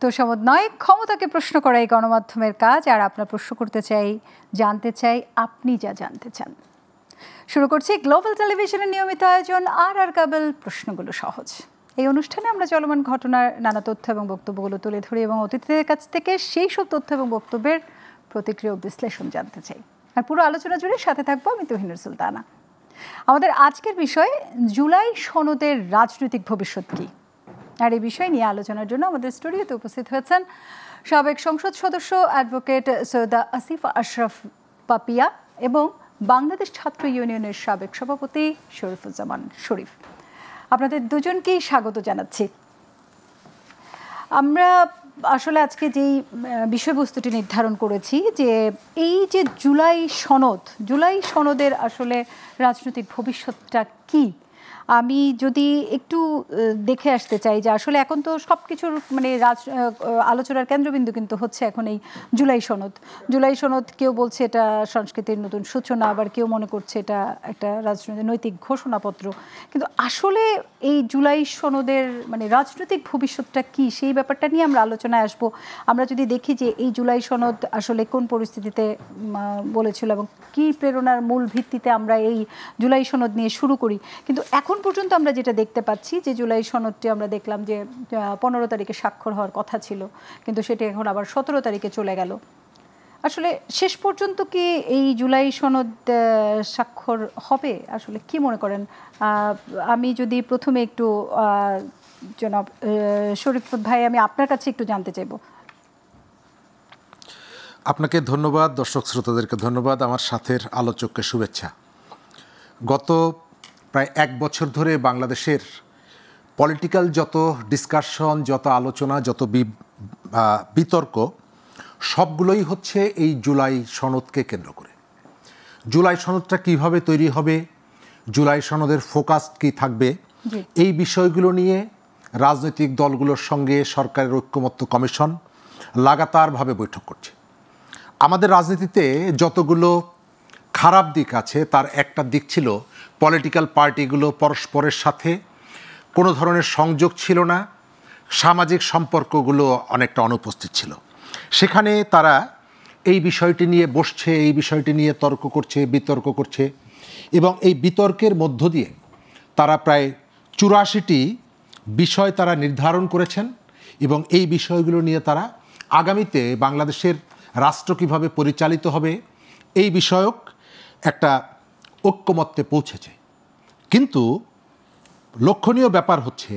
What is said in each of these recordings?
তোষামোদ নয়, ক্ষমতাকে প্রশ্ন করা এই গণমাধ্যমের কাজ। আর আপনার প্রশ্ন করতে চাই, জানতে চাই আপনি যা জানতে চান। শুরু করছি গ্লোবাল টেলিভিশনের নিয়মিত আয়োজন আর কাবেল প্রশ্নগুলো সহজ। এই অনুষ্ঠানে আমরা চলমান ঘটনার নানা তথ্য এবং বক্তব্যগুলো তুলে ধরি এবং অতিথিদের কাছ থেকে সেই সব তথ্য এবং বক্তব্যের প্রতিক্রিয়া ও বিশ্লেষণ জানতে চাই। আর পুরো আলোচনা জুড়ে সাথে থাকবো আমি তুহিনুর সুলতানা। আমাদের আজকের বিষয় জুলাই সনদের রাজনৈতিক ভবিষ্যৎ কী, আর এই বিষয় নিয়ে আলোচনার জন্য আমাদের স্টুডিওতে উপস্থিত হয়েছেন সাবেক সংসদ সদস্য অ্যাডভোকেট সৈয়দা আসিফা আশরাফ পাপিয়া এবং বাংলাদেশ ছাত্র ইউনিয়নের সাবেক সভাপতি শরীফুজ্জামান শরীফ। আপনাদের দুজনকেই স্বাগত জানাচ্ছি। আমরা আসলে আজকে যেই বিষয়বস্তুটি নির্ধারণ করেছি যে এই যে জুলাই সনদের আসলে রাজনৈতিক ভবিষ্যৎটা কি, আমি যদি একটু দেখে আসতে চাই যে আসলে এখন তো সব কিছুর মানে আলোচনার কেন্দ্রবিন্দু কিন্তু হচ্ছে এখন এই জুলাই সনদ। কেউ বলছে এটা সংস্কৃতির নতুন সূচনা, আবার কেউ মনে করছে এটা একটা নৈতিক ঘোষণাপত্র। কিন্তু আসলে এই জুলাই সনদের মানে রাজনৈতিক ভবিষ্যৎটা কি, সেই ব্যাপারটা নিয়ে আমরা আলোচনায় আসব। আমরা যদি দেখি যে এই জুলাই সনদ আসলে কোন পরিস্থিতিতে বলেছিল এবং কি প্রেরণার মূল ভিত্তিতে আমরা এই জুলাই সনদ নিয়ে শুরু করি, কিন্তু এখন পর্যন্ত আমরা যেটা দেখতে পাচ্ছি যে জুলাই সনদটি আমরা দেখলাম যে 15 তারিখে স্বাক্ষর হওয়ার কথা ছিল, কিন্তু সেটি এখন আবার 17 তারিখে চলে গেল। আসলে শেষ পর্যন্ত কি এই জুলাই সনদ স্বাক্ষর হবে? আসলে কি মনে করেন? আমি যদি প্রথমে একটু জনাব শরীফ ভাই, আমি আপনার কাছে একটু জানতে চাইব। আপনাকে ধন্যবাদ, দর্শক শ্রোতাদেরকে ধন্যবাদ, আমার সাথের আলোচককে শুভেচ্ছা। গত প্রায় 1 বছর ধরে বাংলাদেশের পলিটিক্যাল যত ডিসকাশন, যত আলোচনা, যত বিতর্ক সবগুলোই হচ্ছে এই জুলাই সনদকে কেন্দ্র করে। জুলাই সনদটা কিভাবে তৈরি হবে, জুলাই সনদের ফোকাস কি থাকবে, এই বিষয়গুলো নিয়ে রাজনৈতিক দলগুলোর সঙ্গে সরকারের ঐক্যমত্য কমিশন লাগাতারভাবে বৈঠক করছে। আমাদের রাজনীতিতে যতগুলো খারাপ দিক আছে তার একটা দিক ছিল পলিটিক্যাল পার্টিগুলো পরস্পরের সাথে কোনো ধরনের সংযোগ ছিল না, সামাজিক সম্পর্কগুলো অনেকটা অনুপস্থিত ছিল। সেখানে তারা এই বিষয়টি নিয়ে বসছে, এই বিষয়টি নিয়ে তর্ক করছে, বিতর্ক করছে, এবং এই বিতর্কের মধ্য দিয়ে তারা প্রায় 84টি বিষয় তারা নির্ধারণ করেছেন এবং এই বিষয়গুলো নিয়ে তারা আগামীতে বাংলাদেশের রাষ্ট্র কীভাবে পরিচালিত হবে এই বিষয়ক একটা ঐক্যমত্যে পৌঁছেছে। কিন্তু লক্ষণীয় ব্যাপার হচ্ছে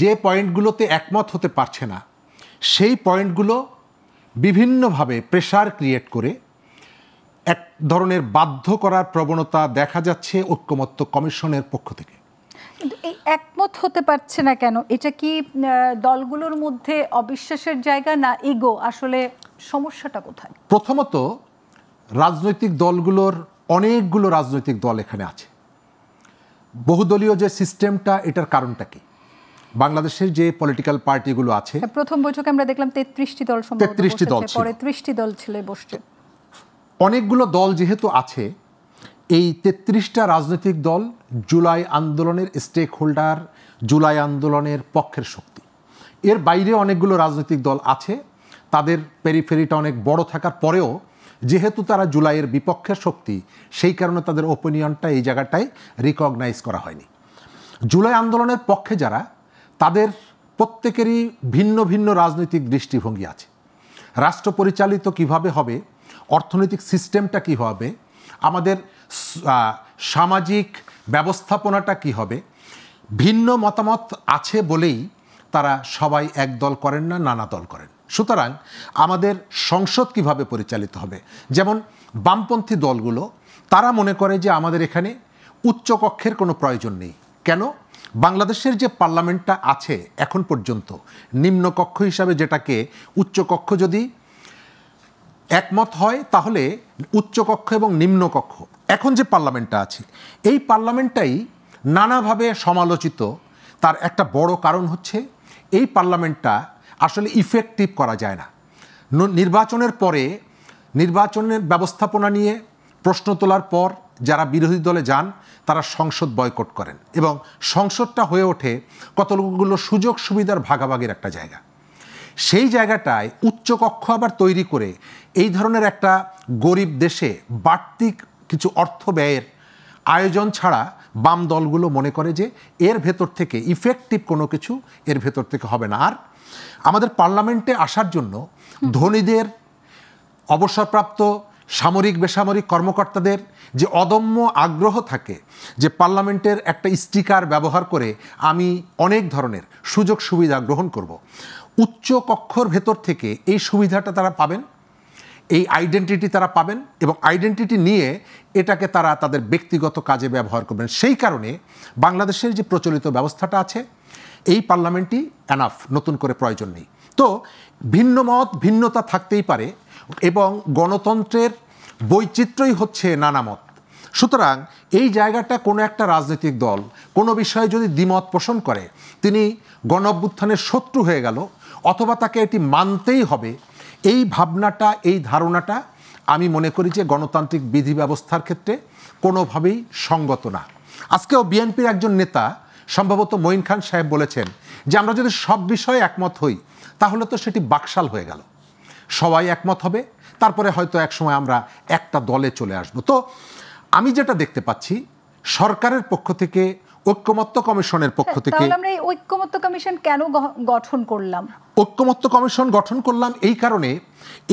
যে পয়েন্টগুলোতে একমত হতে পারছে না সেই পয়েন্টগুলো বিভিন্নভাবে প্রেশার ক্রিয়েট করে এক ধরনের বাধ্য করার প্রবণতা দেখা যাচ্ছে ঐক্যমত্য কমিশনের পক্ষ থেকে। কিন্তু এই একমত হতে পারছে না কেন? এটা কি দলগুলোর মধ্যে অবিশ্বাসের জায়গা, না ইগো? আসলে সমস্যাটা কোথায়? প্রথমত রাজনৈতিক দলগুলোর অনেকগুলো রাজনৈতিক দল এখানে আছে। বহুদলীয় যে সিস্টেমটা, এটার কারণটা কি? বাংলাদেশের যে পলিটিক্যাল পার্টিগুলো আছে, প্রথম বৈঠকে আমরা দেখলাম 33টি দল, 33টি দল, পরে 30টি দল ছিল বসছে। অনেকগুলো দল যেহেতু আছে, এই 33টা রাজনৈতিক দল জুলাই আন্দোলনের স্টেক হোল্ডার, জুলাই আন্দোলনের পক্ষের শক্তি। এর বাইরে অনেকগুলো রাজনৈতিক দল আছে, তাদের পেরিফেরিটা অনেক বড় থাকার পরেও যেহেতু তারা জুলাইয়ের বিপক্ষের শক্তি, সেই কারণে তাদের ওপিনিয়নটা এই জায়গাটায় রিকগনাইজ করা হয়নি। জুলাই আন্দোলনের পক্ষে যারা, তাদের প্রত্যেকেরই ভিন্ন ভিন্ন রাজনৈতিক দৃষ্টিভঙ্গি আছে। রাষ্ট্র পরিচালিত কিভাবে হবে, অর্থনৈতিক সিস্টেমটা কী হবে, আমাদের সামাজিক ব্যবস্থাপনাটা কি হবে, ভিন্ন মতামত আছে বলেই তারা সবাই এক দল করেন না, নানা দল করেন। সুতরাং আমাদের সংসদ কিভাবে পরিচালিত হবে, যেমন বামপন্থী দলগুলো তারা মনে করে যে আমাদের এখানে উচ্চকক্ষের কোনো প্রয়োজন নেই। কেন? বাংলাদেশের যে পার্লামেন্টটা আছে এখন পর্যন্ত, নিম্নকক্ষ হিসাবে যেটাকে উচ্চকক্ষ যদি একমত হয় তাহলে উচ্চকক্ষ এবং নিম্নকক্ষ, এখন যে পার্লামেন্টটা আছে এই পার্লামেন্টটাই নানাভাবে সমালোচিত। তার একটা বড় কারণ হচ্ছে এই পার্লামেন্টটা আসলে ইফেক্টিভ করা যায় না। নির্বাচনের পরে নির্বাচনের ব্যবস্থাপনা নিয়ে প্রশ্ন তোলার পর যারা বিরোধী দলে যান তারা সংসদ বয়কট করেন এবং সংসদটা হয়ে ওঠে কতগুলো সুযোগ সুবিধার ভাগাভাগির একটা জায়গা। সেই জায়গাটায় উচ্চকক্ষ আবার তৈরি করে এই ধরনের একটা গরিব দেশে বাড়তি কিছু অর্থ ব্যয়ের আয়োজন ছাড়া বাম দলগুলো মনে করে যে এর ভেতর থেকে ইফেক্টিভ কোনো কিছু এর ভেতর থেকে হবে না। আর আমাদের পার্লামেন্টে আসার জন্য ধনীদের, অবসরপ্রাপ্ত সামরিক বেসামরিক কর্মকর্তাদের যে অদম্য আগ্রহ থাকে যে পার্লামেন্টের একটা স্টিকার ব্যবহার করে আমি অনেক ধরনের সুযোগ সুবিধা গ্রহণ করব, উচ্চ কক্ষর ভেতর থেকে এই সুবিধাটা তারা পাবেন, এই আইডেন্টিটি তারা পাবেন এবং আইডেন্টিটি নিয়ে এটাকে তারা তাদের ব্যক্তিগত কাজে ব্যবহার করবেন। সেই কারণে বাংলাদেশের যে প্রচলিত ব্যবস্থাটা আছে এই পার্লামেন্টই এনাফ, নতুন করে প্রয়োজন নেই। তো ভিন্ন মত ভিন্নতা থাকতেই পারে এবং গণতন্ত্রের বৈচিত্র্যই হচ্ছে নানা মত। সুতরাং এই জায়গাটা কোনো একটা রাজনৈতিক দল কোনো বিষয়ে যদি দ্বিমত পোষণ করে তিনি গণ-অভ্যুত্থানের শত্রু হয়ে গেল অথবা তাকে এটি মানতেই হবে, এই ভাবনাটা, এই ধারণাটা আমি মনে করি যে গণতান্ত্রিক বিধি ব্যবস্থার ক্ষেত্রে কোনোভাবেই সঙ্গত না। আজকেও বিএনপির একজন নেতা সম্ভবত মঈন খান সাহেব বলেছেন যে আমরা যদি সব বিষয়ে একমত হই তাহলে তো সেটি বাকশাল হয়ে গেল, সবাই একমত হবে, তারপরে হয়তো একসময় আমরা একটা দলে চলে আসব। তো আমি যেটা দেখতে পাচ্ছি সরকারের পক্ষ থেকে, ঐক্যমত্য কমিশনের পক্ষ থেকে, আমরা এই ঐক্যমত্য কমিশন কেন গঠন করলাম? ঐক্যমত্য কমিশন গঠন করলাম এই কারণে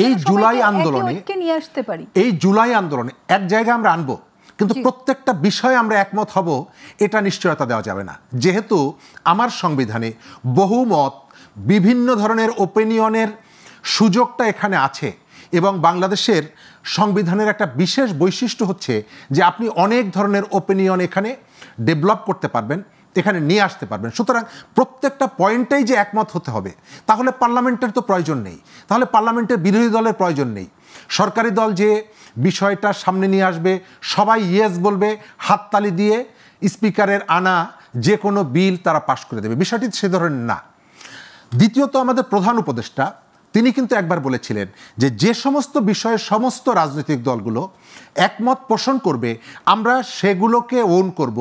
এই জুলাই আন্দোলনে নিয়ে আসতে পারি, এই জুলাই আন্দোলনে এক জায়গায় আমরা আনবো, কিন্তু প্রত্যেকটা বিষয়ে আমরা একমত হব এটা নিশ্চয়তা দেওয়া যাবে না। যেহেতু আমার সংবিধানে বহুমত, বিভিন্ন ধরনের ওপিনিয়নের সুযোগটা এখানে আছে এবং বাংলাদেশের সংবিধানের একটা বিশেষ বৈশিষ্ট্য হচ্ছে যে আপনি অনেক ধরনের ওপিনিয়ন এখানে ডেভেলপ করতে পারবেন, এখানে নিয়ে আসতে পারবেন। সুতরাং প্রত্যেকটা পয়েন্টেই যে একমত হতে হবে তাহলে পার্লামেন্টের তো প্রয়োজন নেই, তাহলে পার্লামেন্টের বিরোধী দলের প্রয়োজন নেই। সরকারি দল যে বিষয়টা সামনে নিয়ে আসবে সবাই ইয়েস বলবে, হাততালি দিয়ে স্পিকারের আনা যে কোনো বিল তারা পাশ করে দেবে, বিষয়টি সে ধরনের না। দ্বিতীয়ত আমাদের প্রধান উপদেষ্টা তিনি কিন্তু একবার বলেছিলেন যে যে সমস্ত বিষয়ে সমস্ত রাজনৈতিক দলগুলো একমত পোষণ করবে আমরা সেগুলোকে ওন করব,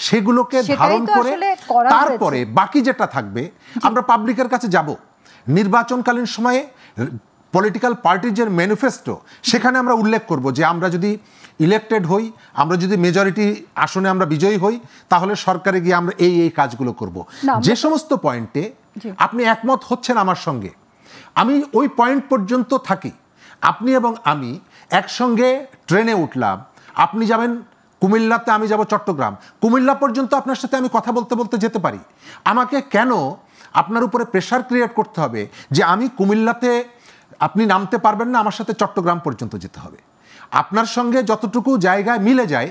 সেগুলোকে ধারণ করে তারপরে বাকি যেটা থাকবে আমরা পাবলিকের কাছে যাব। নির্বাচনকালীন সময়ে পলিটিক্যাল পার্টির যে ম্যানিফেস্টো সেখানে আমরা উল্লেখ করব যে আমরা যদি ইলেক্টেড হই, আমরা যদি মেজরিটি আসনে আমরা বিজয়ী হই তাহলে সরকারে গিয়ে আমরা এই এই কাজগুলো করব। যে সমস্ত পয়েন্টে আপনি একমত হচ্ছেন আমার সঙ্গে, আমি ওই পয়েন্ট পর্যন্ত থাকি। আপনি এবং আমি একসঙ্গে ট্রেনে উঠলাম, আপনি যাবেন কুমিল্লাতে, আমি যাব চট্টগ্রাম, কুমিল্লা পর্যন্ত আপনার সাথে আমি কথা বলতে বলতে যেতে পারি। আমাকে কেন আপনার উপরে প্রেশার ক্রিয়েট করতে হবে যে আমি কুমিল্লাতে আপনি নামতে পারবেন না, আমার সাথে চট্টগ্রাম পর্যন্ত যেতে হবে? আপনার সঙ্গে যতটুকু জায়গায় মিলে যায়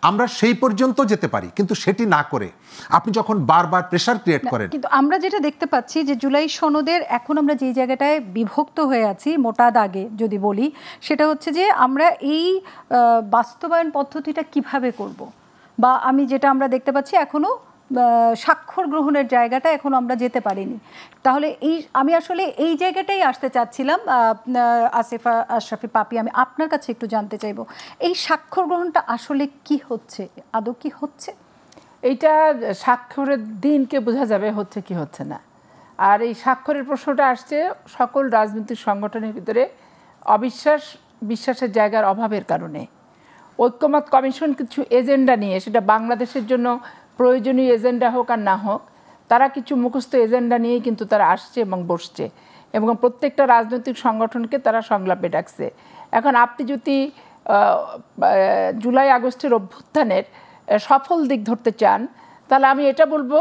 আমরা সেই পর্যন্ত যেতে পারি, কিন্তু সেটি না করে আপনি যখন বারবার প্রেশার ক্রিয়েট করেন। কিন্তু আমরা যেটা দেখতে পাচ্ছি যে জুলাই সনদের এখন আমরা যে জায়গাটায় বিভক্ত হয়ে আছি মোটা দাগে যদি বলি, সেটা হচ্ছে যে আমরা এই বাস্তবায়ন পদ্ধতিটা কিভাবে করব, বা আমি যেটা আমরা দেখতে পাচ্ছি এখনো স্বাক্ষর গ্রহণের জায়গাটা এখনো আমরা যেতে পারিনি। তাহলে আমি আসলে এই জায়গাটাই আসতে চাচ্ছিলাম। আসিফা আশরাফি পাপি, আমি আপনার কাছে একটু জানতে চাইব এই স্বাক্ষর গ্রহণটা আসলে কি হচ্ছে, আদৌ কি হচ্ছে? এইটা স্বাক্ষরের দিনকে বোঝা যাবে হচ্ছে কি হচ্ছে না। আর এই স্বাক্ষরের প্রশ্নটা আসছে সকল রাজনৈতিক সংগঠনের ভিতরে বিশ্বাসের জায়গার অভাবের কারণে। ঐক্যমত কমিশন কিছু এজেন্ডা নিয়ে, সেটা বাংলাদেশের জন্য প্রয়োজনীয় এজেন্ডা হোক আর না হোক, তারা কিছু মুখস্থ এজেন্ডা নিয়েই কিন্তু তারা আসছে এবং বসছে এবং প্রত্যেকটা রাজনৈতিক সংগঠনকে তারা সংলাপে ডাকছে। এখন আপনি যদি জুলাই আগস্টের অভ্যুত্থানের সফল দিক ধরতে চান তাহলে আমি এটা বলবো,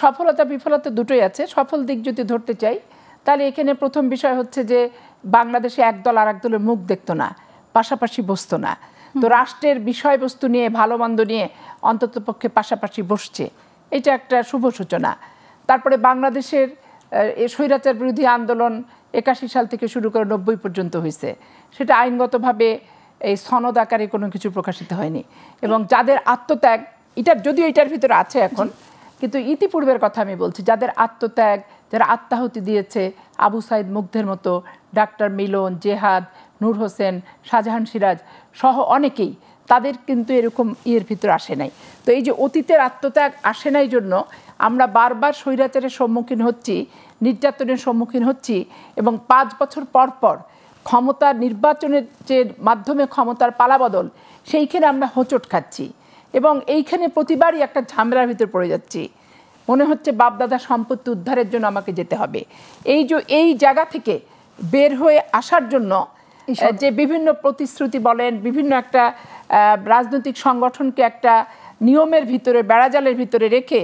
সফলতা বিফলতা দুটোই আছে। সফল দিক যদি ধরতে চাই তাহলে এখানে প্রথম বিষয় হচ্ছে যে বাংলাদেশে একদল আর একদলের মুখ দেখতো না, পাশাপাশি বসতো না। তো রাষ্ট্রের বিষয়বস্তু নিয়ে, ভালো মন্দ নিয়ে অন্ততপক্ষে পাশাপাশি বসছে, এটা একটা শুভ সূচনা। তারপরে বাংলাদেশের স্বৈরাচার বিরোধী আন্দোলন 81 সাল থেকে শুরু করে 90 পর্যন্ত হয়েছে, সেটা আইনগতভাবে এই সনদ আকারে কোনো কিছু প্রকাশিত হয়নি। এবং যাদের আত্মত্যাগ, যদিও এটার ভিতরে আছে এখন, কিন্তু ইতিপূর্বের কথা আমি বলছি, যাদের আত্মত্যাগ, যারা আত্মাহুতি দিয়েছে, আবু সাইদ মুগ্ধের মতো, ডাক্তার মিলন, জেহাদ, নূর হোসেন, শাহজাহান সিরাজ সহ অনেকেই, তাদের কিন্তু এরকম ভিতরে আসে নাই। তো এই যে অতীতের আত্মত্যাগ আসে নাই জন্য আমরা বারবার স্বৈরাচারের সম্মুখীন হচ্ছি, নির্যাতনের সম্মুখীন হচ্ছি, এবং 5 বছর পর পর ক্ষমতার নির্বাচনের যে মাধ্যমে ক্ষমতার পালাবদল, সেইখানে আমরা হোঁচট খাচ্ছি এবং এইখানে প্রতিবারই একটা ঝামেলার ভিতর পড়ে যাচ্ছি। মনে হচ্ছে বাপদাদা সম্পত্তি উদ্ধারের জন্য আমাকে যেতে হবে। এই জায়গা থেকে বের হয়ে আসার জন্য যে বিভিন্ন প্রতিশ্রুতি বলেন, বিভিন্ন একটা রাজনৈতিক সংগঠনকে একটা নিয়মের ভিতরে, বেড়াজালের ভিতরে রেখে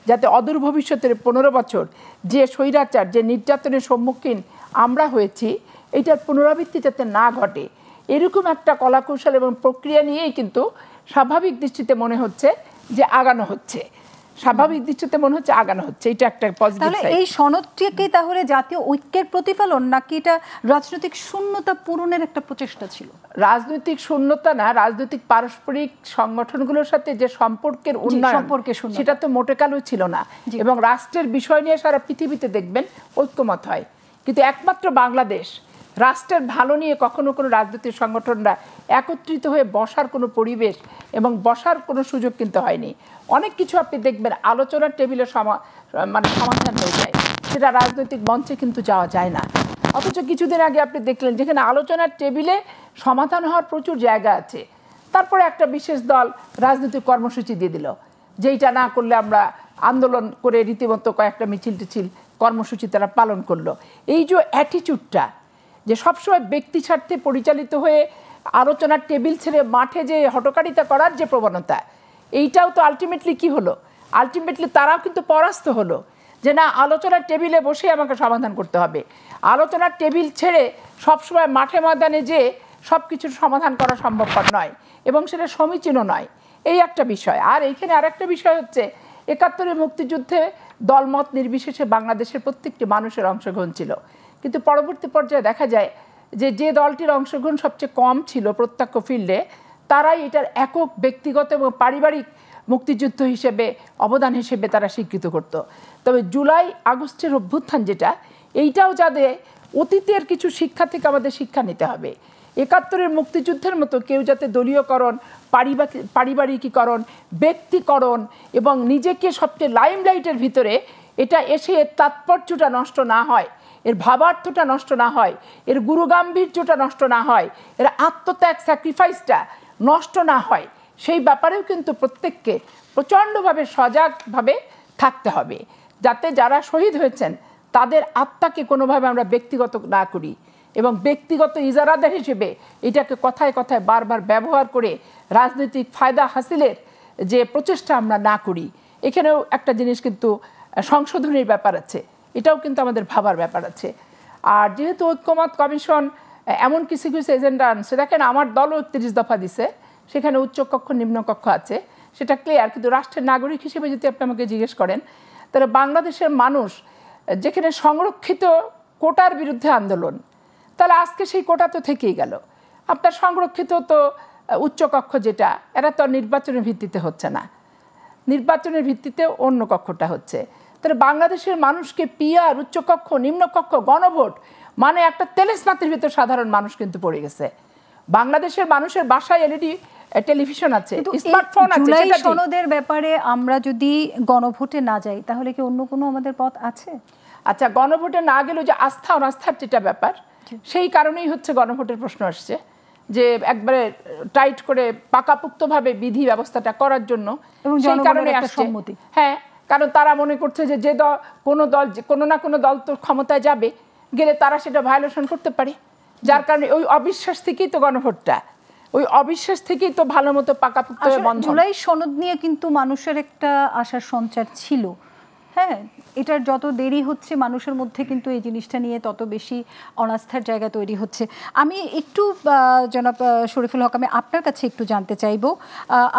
যাতে অদূর ভবিষ্যতের 15 বছর যে স্বৈরাচার, যে নির্যাতনের সম্মুখীন আমরা হয়েছি, এইটার পুনরাবৃত্তি যাতে না ঘটে, এরকম একটা কলাকৌশল এবং প্রক্রিয়া নিয়েই কিন্তু স্বাভাবিক দৃষ্টিতে মনে হচ্ছে যে আগানো হচ্ছে। এটা একটা পজিটিভ তাহলে এই সনদটিকে তাহলে জাতীয় ঐক্যের প্রতিফলন, নাকি এটা রাজনৈতিক শূন্যতা পূরণের একটা প্রচেষ্টা ছিল? রাজনৈতিক শূন্যতা না, রাজনৈতিক পারস্পরিক সংগঠনগুলোর সাথে যে সম্পর্কের উন্নয়ন, সেটা তো মোটে কালো ছিল না। এবং রাষ্ট্রের বিষয় নিয়ে সারা পৃথিবীতে দেখবেন ঐক্যমত হয়, কিন্তু একমাত্র বাংলাদেশ রাষ্ট্রের ভালো নিয়ে কখনো কোনো রাজনৈতিক সংগঠনরা একত্রিত হয়ে বসার কোনো পরিবেশ এবং বসার কোনো সুযোগ কিন্তু হয়নি। অনেক কিছু আপনি দেখবেন আলোচনার টেবিলে সমাধান হয়ে যায়, সেটা রাজনৈতিক মঞ্চে কিন্তু যাওয়া যায় না। অথচ কিছুদিন আগে আপনি দেখলেন যেখানে আলোচনার টেবিলে সমাধান হওয়ার প্রচুর জায়গা আছে, তারপরে একটা বিশেষ দল রাজনৈতিক কর্মসূচি দিয়ে দিল, যেইটা না করলে আমরা আন্দোলন করে রীতিমতো কয়েকটা মিছিল টিছিল কর্মসূচি তারা পালন করলো। এই যে অ্যাটিচিউডটা, যে সবসময় ব্যক্তি স্বার্থে পরিচালিত হয়ে আলোচনার টেবিল ছেড়ে মাঠে যে হটকারিতা করার যে প্রবণতা, এইটাও তো আলটিমেটলি কি হলো? আলটিমেটলি তারাও কিন্তু পরাস্ত হলো, যে না, আলোচনার টেবিলে বসে আমাকে সমাধান করতে হবে। আলোচনার টেবিল ছেড়ে সবসময় মাঠে ময়দানে যে সব কিছুর সমাধান করা সম্ভবপর নয় এবং সেটা সমীচীনও নয়, এই একটা বিষয়। আর এইখানে আরেকটা বিষয় হচ্ছে, 71-এর মুক্তিযুদ্ধে দলমত নির্বিশেষে বাংলাদেশের প্রত্যেকটি মানুষের অংশগ্রহণ ছিল, কিন্তু পরবর্তী পর্যায়ে দেখা যায় যে দলটির অংশগ্রহণ সবচেয়ে কম ছিল প্রত্যক্ষ ফিল্ডে, তারাই এটার একক ব্যক্তিগত এবং পারিবারিক মুক্তিযুদ্ধ হিসেবে অবদান হিসেবে তারা স্বীকৃত করত। তবে জুলাই আগস্টের অভ্যুত্থান যেটা, এইটাও যাদের অতীতের কিছু শিক্ষা থেকে আমাদের শিক্ষা নিতে হবে। 71-এর মুক্তিযুদ্ধের মতো কেউ যাতে দলীয়করণ, পারিবারিকীকরণ, ব্যক্তিকরণ এবং নিজেকে সবচেয়ে লাইমলাইটের ভিতরে এটা এসে এর তাৎপর্যটা নষ্ট না হয়, এর ভাবার্থটা নষ্ট না হয়, এর গুরুগাম্ভীর্যটা নষ্ট না হয়, এর আত্মত্যাগ, স্যাক্রিফাইসটা নষ্ট না হয়, সেই ব্যাপারেও কিন্তু প্রত্যেককে প্রচণ্ডভাবে সজাগভাবে থাকতে হবে, যাতে যারা শহীদ হয়েছেন তাদের আত্মাকে কোনোভাবে আমরা ব্যক্তিগত না করি এবং ব্যক্তিগত ইজারাদার হিসেবে এটাকে কথায় কথায় বারবার ব্যবহার করে রাজনৈতিক ফায়দা হাসিলের যে প্রচেষ্টা আমরা না করি। এখানেও একটা জিনিস কিন্তু সংশোধনের ব্যাপার আছে, এটাও কিন্তু আমাদের ভাবার ব্যাপার আছে। আর যেহেতু ঐক্যমত কমিশন এমন কিছু কিছু এজেন্ডা আনছে, দেখেন আমার দলও 31 দফা দিছে, সেখানে উচ্চকক্ষ নিম্নকক্ষ আছে, সেটা ক্লিয়ার। কিন্তু রাষ্ট্রের নাগরিক হিসেবে যদি আপনি আমাকে জিজ্ঞেস করেন, তাহলে বাংলাদেশের মানুষ যেখানে সংরক্ষিত কোটার বিরুদ্ধে আন্দোলন, তাহলে আজকে সেই কোটা তো থেকেই গেল। আপনার সংরক্ষিত তো উচ্চকক্ষ যেটা, এরা তো নির্বাচনের ভিত্তিতে হচ্ছে না, নির্বাচনের ভিত্তিতে অন্য কক্ষটা হচ্ছে। তাহলে বাংলাদেশের মানুষকে পিআর, উচ্চকক্ষ, নিম্নকক্ষ, গণভোট মানে একটা তেলেসমাতির ভিতর সাধারণ মানুষ কিন্তু পড়ে গেছে। বাংলাদেশের মানুষের বাসায় এলইডি টেলিভিশন আছে, স্মার্টফোন আছে। জুলাই সনদের ব্যাপারে আমরা যদি গণভোটে না যাই, তাহলে কি অন্য কোনো আমাদের পথ আছে? আচ্ছা, গণভোটে না গেলেও যে আস্থা অনাস্থার যেটা ব্যাপার, সেই কারণেই হচ্ছে গণভোটের প্রশ্ন আসছে, যে একবারে টাইট করে পাকাপোক্তভাবে বিধি ব্যবস্থাটা করার জন্য, সেই কারণে আসছে। হ্যাঁ, কারণ তারা মনে করছে যে কোনো না কোনো দল তো ক্ষমতায় যাবে, গেলে তারা সেটা ভায়োলেশন করতে পারে, যার কারণে ওই অবিশ্বাস থেকেই তো গণভোটটা, ওই অবিশ্বাস থেকেই তো ভালো মতো পাকাপোক্ত বন্ধ। জুলাই সনদ নিয়ে কিন্তু মানুষের একটা আশার সঞ্চার ছিল। হ্যাঁ, এটার যত দেরি হচ্ছে মানুষের মধ্যে কিন্তু এই জিনিসটা নিয়ে তত বেশি অনাস্থার জায়গা তৈরি হচ্ছে। আমি একটু জনাব শরীফুল হক, আমি আপনার কাছে একটু জানতে চাইব,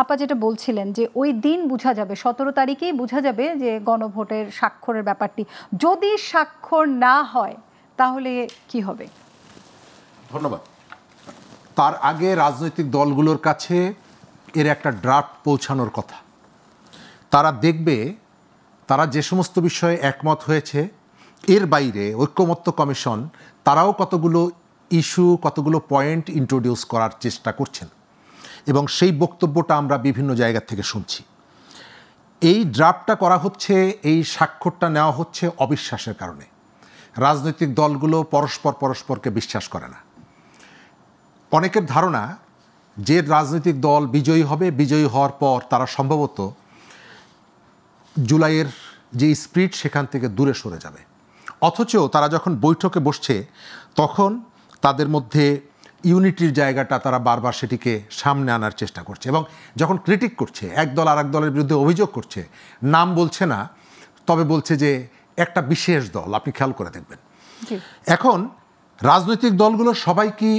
আপা যেটা বলছিলেন যে ওই দিন বোঝা যাবে, 17 তারিখেই বোঝা যাবে যে গণভোটের স্বাক্ষরের ব্যাপারটি, যদি স্বাক্ষর না হয় তাহলে কি হবে? ধন্যবাদ। তার আগে রাজনৈতিক দলগুলোর কাছে এর একটা ড্রাফট পৌঁছানোর কথা। তারা দেখবে তারা যে সমস্ত বিষয়ে একমত হয়েছে, এর বাইরে ঐক্যমত্য কমিশন তারাও কতগুলো ইস্যু, কতগুলো পয়েন্ট ইন্ট্রোডিউস করার চেষ্টা করছেন এবং সেই বক্তব্যটা আমরা বিভিন্ন জায়গা থেকে শুনছি। এই ড্রাফটটা করা হচ্ছে, এই স্বাক্ষরটা নেওয়া হচ্ছে অবিশ্বাসের কারণে। রাজনৈতিক দলগুলো পরস্পরকে বিশ্বাস করে না। অনেকের ধারণা যে রাজনৈতিক দল বিজয়ী হবে, বিজয়ী হওয়ার পর তারা সম্ভবত জুলাইয়ের যে স্পিরিট সেখান থেকে দূরে সরে যাবে। অথচ তারা যখন বৈঠকে বসছে তখন তাদের মধ্যে ইউনিটির জায়গাটা তারা বারবার সেটিকে সামনে আনার চেষ্টা করছে, এবং যখন ক্রিটিক করছে, এক দল আর এক দলের বিরুদ্ধে অভিযোগ করছে, নাম বলছে না, তবে বলছে যে একটা বিশেষ দল, আপনি খেয়াল করে দেখবেন। এখন রাজনৈতিক দলগুলো সবাই কি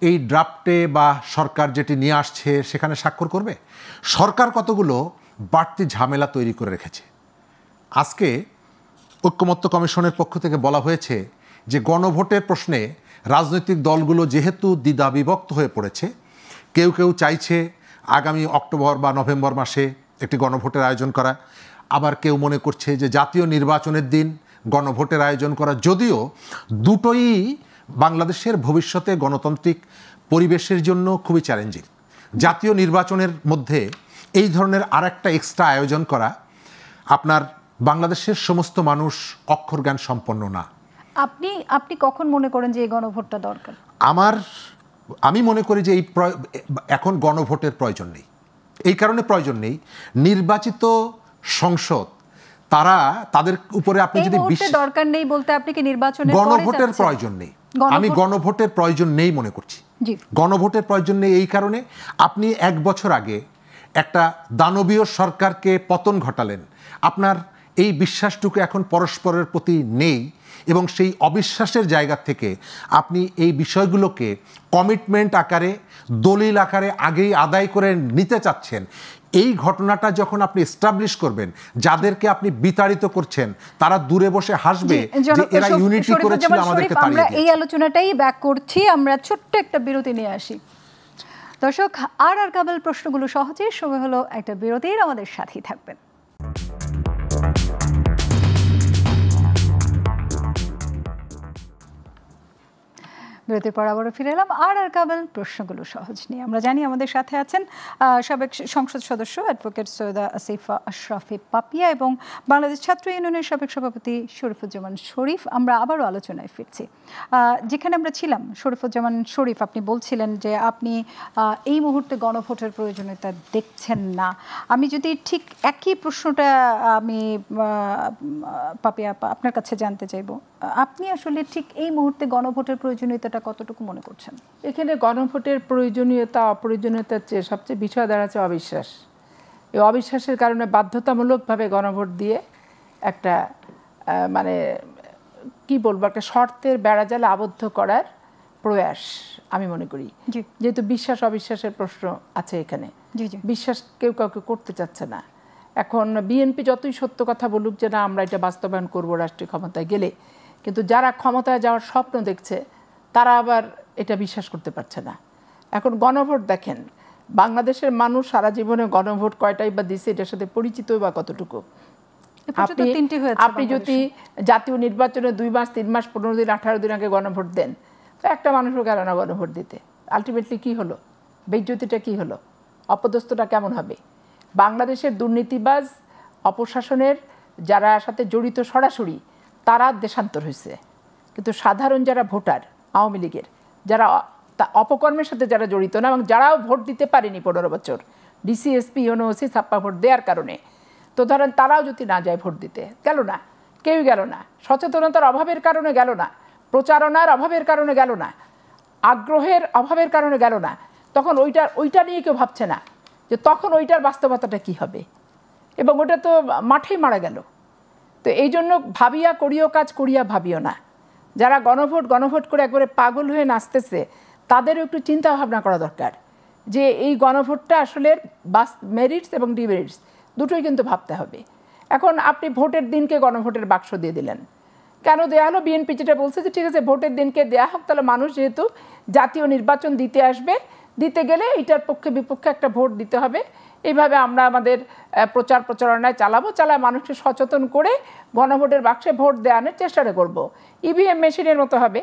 এই ড্রাফটে বা সরকার যেটি নিয়ে আসছে সেখানে স্বাক্ষর করবে? সরকার কতগুলো বাড়তি ঝামেলা তৈরি করে রেখেছে। আজকে ঐক্যমত্য কমিশনের পক্ষ থেকে বলা হয়েছে যে গণভোটের প্রশ্নে রাজনৈতিক দলগুলো যেহেতু দ্বিধা বিভক্ত হয়ে পড়েছে, কেউ কেউ চাইছে আগামী অক্টোবর বা নভেম্বর মাসে একটি গণভোটের আয়োজন করা, আবার কেউ মনে করছে যে জাতীয় নির্বাচনের দিন গণভোটের আয়োজন করা, যদিও দুটোই বাংলাদেশের ভবিষ্যতে গণতান্ত্রিক পরিবেশের জন্য খুবই চ্যালেঞ্জিং। জাতীয় নির্বাচনের মধ্যে এই ধরনের আরেকটা এক্সট্রা আয়োজন করা, আপনার বাংলাদেশের সমস্ত মানুষ অক্ষর জ্ঞান সম্পন্ন না। আপনি কখন মনে করেন যে এই গণভোটটা দরকার? আমি মনে করি যে এখন গণভোটের প্রয়োজন নেই। এই কারণে প্রয়োজন নেই, নির্বাচিত সংসদ তাদের উপরে আপনি যদি দরকার নেই বলতে আপনি কি নির্বাচনের গণভোটের প্রয়োজন নেই, আমি গণভোটের প্রয়োজন নেই মনে করছি। গণভোটের প্রয়োজন নেই এই কারণে, আপনি 1 বছর আগে একটা দানবীয় সরকারকে পতন ঘটালেন, আপনার এই বিশ্বাসটুকু এখন পরস্পরের প্রতি নেই, এবং সেই অবিশ্বাসের জায়গা থেকে আপনি এই বিষয়গুলোকে কমিটমেন্ট আকারে, দলিল আকারে আগেই আদায় করে নিতে চাচ্ছেন। এই ঘটনাটা যখন আপনি এস্টাবলিশ করবেন, যাদেরকে আপনি বিতাড়িত করছেন তারা দূরে বসে হাসবে যে এরা ইউনিটি করেছিল, আমাদেরকে তাড়িয়ে দিয়েছে। আমরা এই আলোচনাটাই ব্যাক করছি, আমরা ছোট্ট একটা বিরতি নিয়ে আসি। দর্শক, আর কাবেল প্রশ্নগুলো সহজেই, সময় হলো একটা বিরতির, আমাদের সাথেই থাকবেন। বিরতির পর আবারও ফিরে এলাম আর কাবেল প্রশ্নগুলো সহজ নিয়ে। আমরা জানি আমাদের সাথে আছেন সাবেক সংসদ সদস্য অ্যাডভোকেট সৈয়দা আসিফা আশরাফি পাপিয়া এবং বাংলাদেশ ছাত্র ইউনিয়নের সাবেক সভাপতি শরীফুজ্জামান শরীফ। আমরা আবারও আলোচনায় ফিরছি। যেখানে আমরা ছিলাম, শরীফুজ্জামান শরীফ, আপনি বলছিলেন যে আপনি এই মুহূর্তে গণভোটের প্রয়োজনীয়তা দেখছেন না। আমি যদি ঠিক একই প্রশ্নটা আমি পাপিয়া আপনার কাছে জানতে চাইব, আপনি আসলে ঠিক এই মুহূর্তে গণভোটের প্রয়োজনীয়তাটা কতটুকু মনে করছেন? এখানে গণভোটের প্রয়োজনীয়তা অপ্রয়োজনীয়তার চেয়ে সবচেয়ে বিষয় দাঁড়াচ্ছে অবিশ্বাস। এই অবিশ্বাসের কারণে বাধ্যতামূলকভাবে গণভোট দিয়ে একটা মানে কি বলবো, একটা শর্তের বেড়াজালে আবদ্ধ করার প্রয়াস আমি মনে করি। যেহেতু বিশ্বাস অবিশ্বাসের প্রশ্ন আছে এখানে, বিশ্বাস কেউ কাউকে করতে চাচ্ছে না। এখন বিএনপি যতই সত্য কথা বলুক যে না আমরা এটা বাস্তবায়ন করবো রাষ্ট্রীয় ক্ষমতায় গেলে, কিন্তু যারা ক্ষমতায় যাওয়ার স্বপ্ন দেখছে তারা আবার এটা বিশ্বাস করতে পারছে না। এখন গণভোট দেখেন, বাংলাদেশের মানুষ সারা জীবনে গণভোট কয়টাই বা দিছে এটার সাথে পরিচিত বা কতটুকু। আপনি যদি জাতীয় নির্বাচনে 2 মাস 3 মাস 15 দিন 18 দিন আগে গণভোট দেন, তো একটা মানুষও গেল না গণভোট দিতে। আলটিমেটলি কি হলো? বেইজ্জতিটা কি হলো? অপদস্থটা কেমন হবে? বাংলাদেশের দুর্নীতিবাজ অপশাসনের যারা সাথে জড়িত সরাসরি তারা দেশান্তর হয়েছে, কিন্তু সাধারণ যারা ভোটার আওয়ামী লীগের, যারা অপকর্মের সাথে যারা জড়িত না এবং যারাও ভোট দিতে পারেনি 15 বছর ডিসি এসপি ইউনোসি ছাপ্পা ভোট দেওয়ার কারণে, তো ধরেন তারাও যদি না যায় ভোট দিতে, গেল না, কেউই গেল না। সচেতনতার অভাবের কারণে গেল না, প্রচারণার অভাবের কারণে গেল না, আগ্রহের অভাবের কারণে গেল না। তখন ওইটা নিয়ে কেউ ভাবছে না যে তখন ওইটার বাস্তবতাটা কি হবে, এবং ওটা তো মাঠেই মারা গেল। তো এই জন্য ভাবিয়া করিও কাজ, করিয়া ভাবিও না। যারা গণভোট করে একবারে পাগল হয়ে নাচতেছে তাদেরও একটু চিন্তা ভাবনা করা দরকার যে এই গণভোটটা আসলে মেরিটস এবং ডিমেরিটস দুটোই কিন্তু ভাবতে হবে। এখন আপনি ভোটের দিনকে গণভোটের বাক্স দিয়ে দিলেন, কেন দেওয়া হলো? বিএনপি যেটা বলছে যে ঠিক আছে ভোটের দিনকে দেওয়া হোক, তাহলে মানুষ যেহেতু জাতীয় নির্বাচন দিতে আসবে, দিতে গেলে এটার পক্ষে বিপক্ষে একটা ভোট দিতে হবে। এইভাবে আমরা আমাদের প্রচারণায় চালায় মানুষকে সচেতন করে গণভোটের বাক্সে ভোট দেওয়ানোর চেষ্টাটা করব। ইভিএম মেশিনের মতো হবে।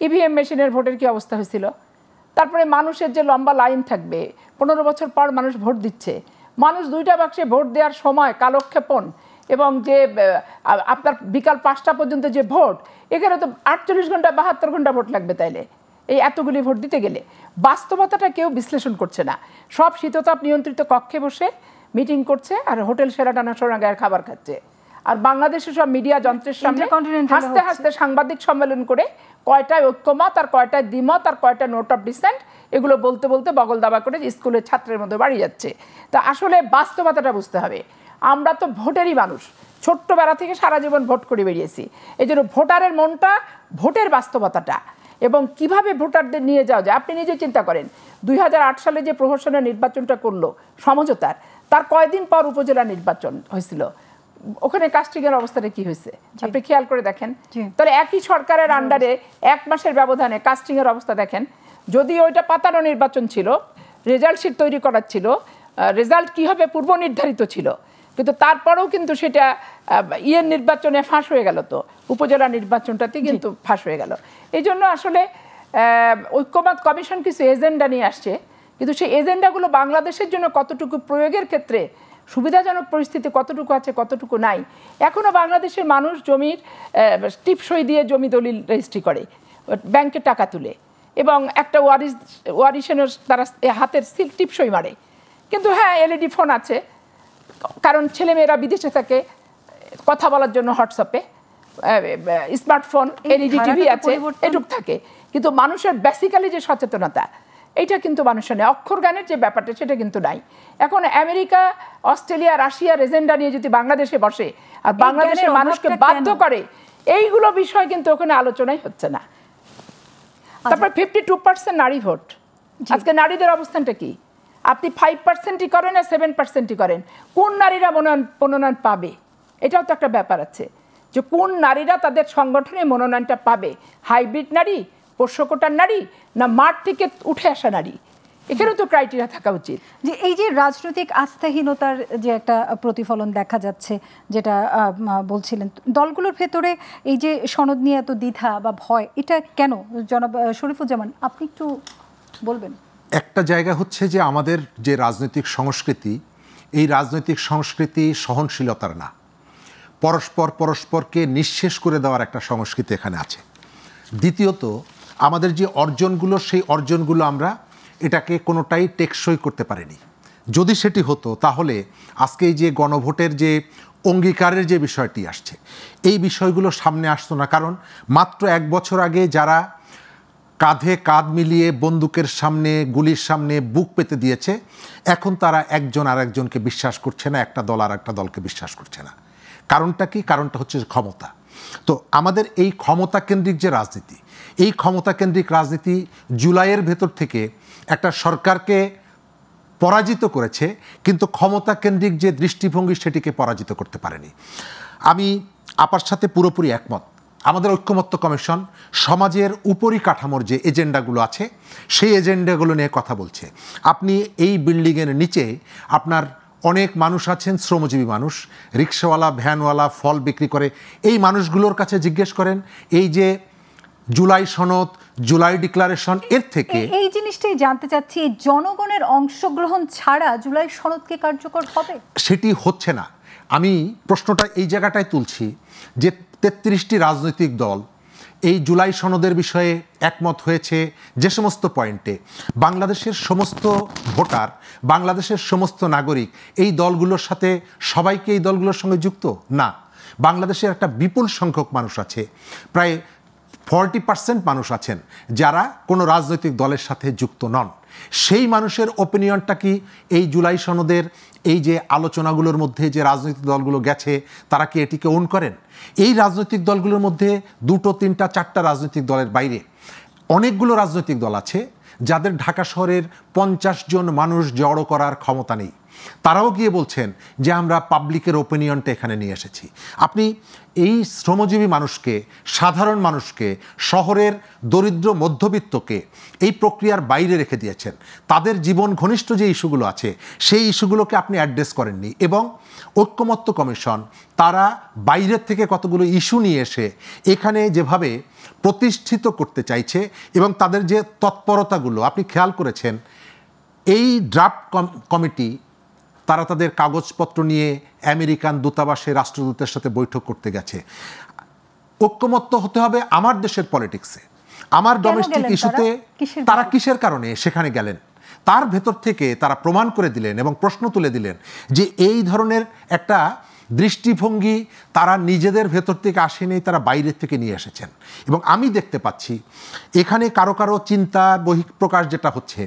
ইভিএম মেশিনের ভোটের কি অবস্থা হয়েছিল? তারপরে মানুষের যে লম্বা লাইন থাকবে, 15 বছর পর মানুষ ভোট দিচ্ছে, মানুষ 2টা বাক্সে ভোট দেওয়ার সময় কালক্ষেপণ এবং যে আপনার বিকাল 5টা পর্যন্ত যে ভোট, এখানে তো 48 ঘন্টা 72 ঘন্টা ভোট লাগবে তাইলে এই এতগুলি ভোট দিতে গেলে। বাস্তবতাটা কেউ বিশ্লেষণ করছে না, সব শীততাপ নিয়ন্ত্রিত কক্ষে বসে মিটিং করছে আর হোটেল সেরাটানা সোনাগাঁয়ের খাবার খাচ্ছে। আর বাংলাদেশে সব মিডিয়া যন্ত্রের সামনে হাসতে হাসতে সাংবাদিক সম্মেলন করে কয়টায় ঐক্যমত আর কয়টায় দ্বিমত আর কয়টা নোট অফ ডিসেন্ট এগুলো বলতে বলতে বগল দাবা করে স্কুলের ছাত্রের মধ্যে বাড়ি যাচ্ছে। তো আসলে বাস্তবতাটা বুঝতে হবে। আমরা তো ভোটেরই মানুষ, ছোট্টবেলা থেকে সারা জীবন ভোট করে বেরিয়েছি। এই জন্য ভোটারের মনটা, ভোটের বাস্তবতাটা এবং কিভাবে ভোটারদের নিয়ে যাওয়া যায়। আপনি নিজে চিন্তা করেন 2008 সালে যে প্রহসনের নির্বাচনটা করলো সমঝোতার, তার কয়দিন পর উপজেলা নির্বাচন হয়েছিল। ওখানে কাস্টিংয়ের অবস্থাটা কি হয়েছে আপনি খেয়াল করে দেখেন। তাহলে একই সরকারের আন্ডারে 1 মাসের ব্যবধানে কাস্টিংয়ের অবস্থা দেখেন। যদি ওইটা পাতানো নির্বাচন ছিল, রেজাল্ট শিট তৈরি করার ছিল, রেজাল্ট কী হবে পূর্ব নির্ধারিত ছিল, কিন্তু তারপরেও কিন্তু সেটা ইয়ের নির্বাচনে ফাঁস হয়ে গেল। তো উপজেলা নির্বাচনটাতে কিন্তু ফাঁস হয়ে গেল। এই জন্য আসলে ঐক্যমত কমিশন কিছু এজেন্ডা নিয়ে আসছে, কিন্তু সেই এজেন্ডাগুলো বাংলাদেশের জন্য কতটুকু প্রয়োগের ক্ষেত্রে সুবিধাজনক পরিস্থিতি কতটুকু আছে কতটুকু নাই। এখনও বাংলাদেশের মানুষ জমির টিপসই দিয়ে জমি দলিল রেজিস্ট্রি করে, ব্যাংকে টাকা তুলে এবং একটা ওয়ারিশনের তারা হাতের সিল টিপসই মারে। কিন্তু হ্যাঁ, এলইডি ফোন আছে, কারণ ছেলেমেয়েরা বিদেশে থাকে, কথা বলার জন্য হোয়াটসঅ্যাপে, স্মার্টফোন, এলইডি টিভি আছে, এটুক থাকে। কিন্তু মানুষের বেসিক্যালি যে সচেতনতা, এইটা কিন্তু মানুষের নেই। অক্ষর জ্ঞানের যে ব্যাপারটা সেটা কিন্তু নাই। এখন আমেরিকা, অস্ট্রেলিয়া, রাশিয়ার এজেন্ডা নিয়ে যদি বাংলাদেশে বসে আর বাংলাদেশের মানুষকে বাধ্য করে, এইগুলো বিষয় কিন্তু ওখানে আলোচনাই হচ্ছে না। তারপর 52% নারী ভোট। আজকে নারীদের অবস্থানটা কি? আপনি 5%ই করেন আর 7%ই করেন, কোন নারীরা মনোনয়ন পাবে? এটাও তো একটা ব্যাপার আছে যে কোন নারীরা তাদের সংগঠনে মনোনয়নটা পাবে। হাইব্রিড নারী, পোষ্যকোটার নারী, না মাঠ থেকে উঠে আসা নারী? এখানেও তো ক্রাইটেরিয়া থাকা উচিত। যে এই যে রাজনৈতিক আস্থাহীনতার যে একটা প্রতিফলন দেখা যাচ্ছে, যেটা বলছিলেন, দলগুলোর ভেতরে এই যে সনদ নিয়ে এত দ্বিধা বা ভয়, এটা কেন? জনাব শরীফুজ্জামান, আপনি একটু বলবেন। একটা জায়গা হচ্ছে যে আমাদের যে রাজনৈতিক সংস্কৃতি, এই রাজনৈতিক সংস্কৃতি সহনশীলতার না, পরস্পরকে নিঃশেষ করে দেওয়ার একটা সংস্কৃতি এখানে আছে। দ্বিতীয়ত, আমাদের যে অর্জনগুলো, সেই অর্জনগুলো আমরা এটাকে কোনোটাই টেকসই করতে পারিনি। যদি সেটি হতো তাহলে আজকে এই যে গণভোটের যে অঙ্গীকারের যে বিষয়টি আসছে, এই বিষয়গুলো সামনে আসতো না। কারণ মাত্র 1 বছর আগে যারা কাঁধে কাঁধ মিলিয়ে বন্দুকের সামনে, গুলির সামনে বুক পেতে দিয়েছে, এখন তারা একজন আর একজনকে বিশ্বাস করছে না, একটা দল আর একটা দলকে বিশ্বাস করছে না। কারণটা কি? কারণটা হচ্ছে ক্ষমতা। তো আমাদের এই ক্ষমতা কেন্দ্রিক যে রাজনীতি, এই ক্ষমতা কেন্দ্রিক রাজনীতি জুলাইয়ের ভেতর থেকে একটা সরকারকে পরাজিত করেছে, কিন্তু ক্ষমতা কেন্দ্রিক যে দৃষ্টিভঙ্গি সেটিকে পরাজিত করতে পারেনি। আমি আপার সাথে পুরোপুরি একমত। আমাদের ঐক্যমত্য কমিশন সমাজের উপরিকাঠামোর যে এজেন্ডাগুলো আছে, সেই এজেন্ডাগুলো নিয়ে কথা বলছে। আপনি এই বিল্ডিংয়ের নিচে আপনার অনেক মানুষ আছেন, শ্রমজীবী মানুষ, রিক্সাওয়ালা, ভ্যানওয়ালা, ফল বিক্রি করে, এই মানুষগুলোর কাছে জিজ্ঞেস করেন এই যে জুলাই সনদ, জুলাই ডিক্লারেশন, এর থেকে এই জিনিসটাই জানতে চাচ্ছি, জনগণের অংশগ্রহণ ছাড়া জুলাই সনদকে কার্যকর হবে? সেটি হচ্ছে না। আমি প্রশ্নটা এই জায়গাটায় তুলছি যে 33টি রাজনৈতিক দল এই জুলাই সনদের বিষয়ে একমত হয়েছে যে সমস্ত পয়েন্টে, বাংলাদেশের সমস্ত ভোটার, বাংলাদেশের সমস্ত নাগরিক এই দলগুলোর সাথে, সবাইকে এই দলগুলোর সঙ্গে যুক্ত না। বাংলাদেশের একটা বিপুল সংখ্যক মানুষ আছে, প্রায় 40% মানুষ আছেন যারা কোনো রাজনৈতিক দলের সাথে যুক্ত নন। সেই মানুষের ওপিনিয়নটা কি এই জুলাই সনদের এই যে আলোচনাগুলোর মধ্যে যে রাজনৈতিক দলগুলো গেছে, তারা কি এটিকে ওন করেন? এই রাজনৈতিক দলগুলোর মধ্যে 2, 3, 4টা রাজনৈতিক দলের বাইরে অনেকগুলো রাজনৈতিক দল আছে যাদের ঢাকা শহরের 50 জন মানুষ জড়ো করার ক্ষমতা নেই। তারাও গিয়ে বলছেন যে আমরা পাবলিকের ওপিনিয়নটা এখানে নিয়ে এসেছি। আপনি এই শ্রমজীবী মানুষকে, সাধারণ মানুষকে, শহরের দরিদ্র মধ্যবিত্তকে এই প্রক্রিয়ার বাইরে রেখে দিয়েছেন। তাদের জীবন ঘনিষ্ঠ যে ইস্যুগুলো আছে, সেই ইস্যুগুলোকে আপনি অ্যাড্রেস করেননি। এবং ঐক্যমত্য কমিশন তারা বাইরের থেকে কতগুলো ইস্যু নিয়ে এসে এখানে যেভাবে প্রতিষ্ঠিত করতে চাইছে, এবং তাদের যে তৎপরতাগুলো আপনি খেয়াল করেছেন, এই ড্রাফট কমিটি তারা তাদের কাগজপত্র নিয়ে আমেরিকান দূতাবাসে রাষ্ট্রদূতের সাথে বৈঠক করতে গেছে। ঐক্যমত্য হতে হবে আমার দেশের পলিটিক্সে, আমার ডোমেস্টিক ইস্যুতে। তারা কিসের কারণে সেখানে গেলেন? তার ভেতর থেকে তারা প্রমাণ করে দিলেন এবং প্রশ্ন তুলে দিলেন যে এই ধরনের একটা দৃষ্টিভঙ্গি তারা নিজেদের ভেতর থেকে আসেনি, তারা বাইরের থেকে নিয়ে এসেছেন। এবং আমি দেখতে পাচ্ছি এখানে কারো কারো চিন্তার বহিঃপ্রকাশ যেটা হচ্ছে,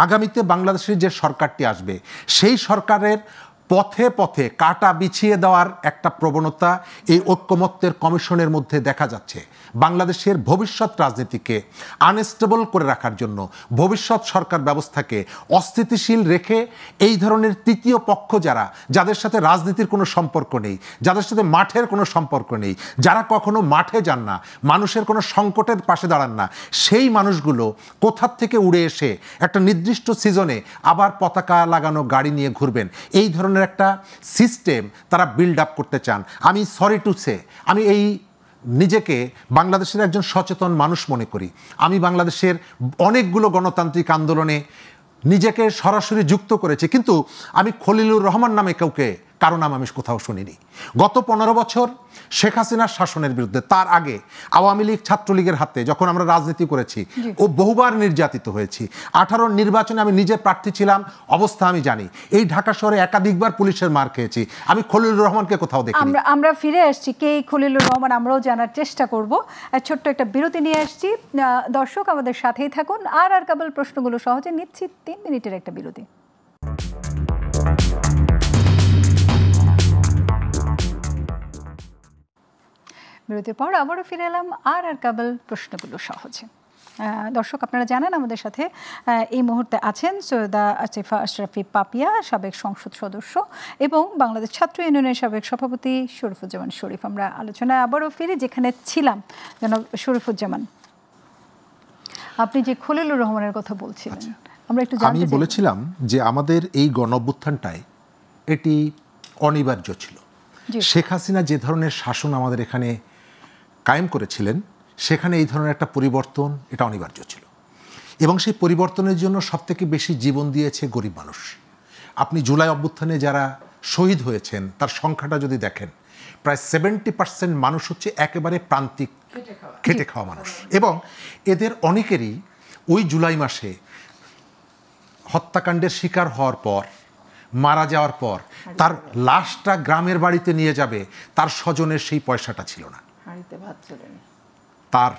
আগামীতে বাংলাদেশের যে সরকারটি আসবে সেই সরকারের পথে পথে কাটা বিছিয়ে দেওয়ার একটা প্রবণতা এই ঐক্যমত্যের কমিশনের মধ্যে দেখা যাচ্ছে। বাংলাদেশের ভবিষ্যৎ রাজনীতিকে আনস্টেবল করে রাখার জন্য, ভবিষ্যৎ সরকার ব্যবস্থাকে অস্থিতিশীল রেখে এই ধরনের তৃতীয় পক্ষ যাদের সাথে রাজনীতির কোনো সম্পর্ক নেই, যাদের সাথে মাঠের কোনো সম্পর্ক নেই, যারা কখনো মাঠে যান না, মানুষের কোনো সংকটের পাশে দাঁড়ান না, সেই মানুষগুলো কোথার থেকে উড়ে এসে একটা নির্দিষ্ট সিজনে আবার পতাকা লাগানো গাড়ি নিয়ে ঘুরবেন, এই ধরনের একটা সিস্টেম তারা বিল্ড আপ করতে চান। আমি সরি টু সে, আমি এই নিজেকে বাংলাদেশের একজন সচেতন মানুষ মনে করি। আমি বাংলাদেশের অনেকগুলো গণতান্ত্রিক আন্দোলনে নিজেকে সরাসরি যুক্ত করেছি, কিন্তু আমি খলিলুর রহমান নামে কারো নাম আমি কোথাও শুনিনি। গত 15 বছর শেখ হাসিনার শাসনের বিরুদ্ধে, তার আগে আওয়ামী লীগ ছাত্রলীগের হাতে যখন আমরা রাজনীতি করেছি ও বহুবার নির্যাতিত হয়েছি। 18 নির্বাচনে আমি নিজে প্রার্থী ছিলাম, অবস্থা আমি জানি। এই ঢাকা শহরে একাধিকবার পুলিশের মার খেয়েছি। আমি খলিলুর রহমানকে কোথাও দেখিনি। আমরা ফিরে আসছি কে খলিলুর রহমান, আমরাও জানার চেষ্টা করব। ছোট্ট একটা বিরতি নিয়ে আসছি। দর্শক আমাদের সাথেই থাকুন। আর কেবল প্রশ্নগুলো সহজে নিচ্ছি। 3 মিনিটের একটা বিরতি। বিরতির পর আবারও ফিরে এলাম আর কেবল প্রশ্নগুলো সহজে। দর্শক আপনারা জানেন আমাদের সাথে এই মুহূর্তে আছেন সৈয়দা আসিফা আশরাফি পাপিয়া, সাবেক সংসদ সদস্য, এবং বাংলাদেশ ছাত্র ইউনিয়নের সাবেক সভাপতি শরীফুজ্জামান শরীফ। আমরা আলোচনায় আবারও ফিরে যেখানে ছিলাম। জনাব শরীফুজ্জামান, আপনি যে খলিলুর রহমানের কথা বলছিলেন, আমরা একটু জানতে চাই। আমি বলেছিলাম যে আমাদের এই গণঅভ্যুত্থানটায় এটি অনিবার্য ছিল। শেখ হাসিনা যে ধরনের শাসন আমাদের এখানে কায়েম করেছিলেন, সেখানে এই ধরনের একটা পরিবর্তন এটা অনিবার্য ছিল। এবং সেই পরিবর্তনের জন্য সবথেকে বেশি জীবন দিয়েছে গরিব মানুষ। আপনি জুলাই অভ্যুত্থানে যারা শহীদ হয়েছেন তার সংখ্যাটা যদি দেখেন, প্রায় 70% মানুষ হচ্ছে একেবারে প্রান্তিক খেটে খাওয়া মানুষ। এবং এদের অনেকেরই ওই জুলাই মাসে হত্যাকাণ্ডের শিকার হওয়ার পর, মারা যাওয়ার পর তার লাশটা গ্রামের বাড়িতে নিয়ে যাবে, তার স্বজনের সেই পয়সাটা ছিল না। তার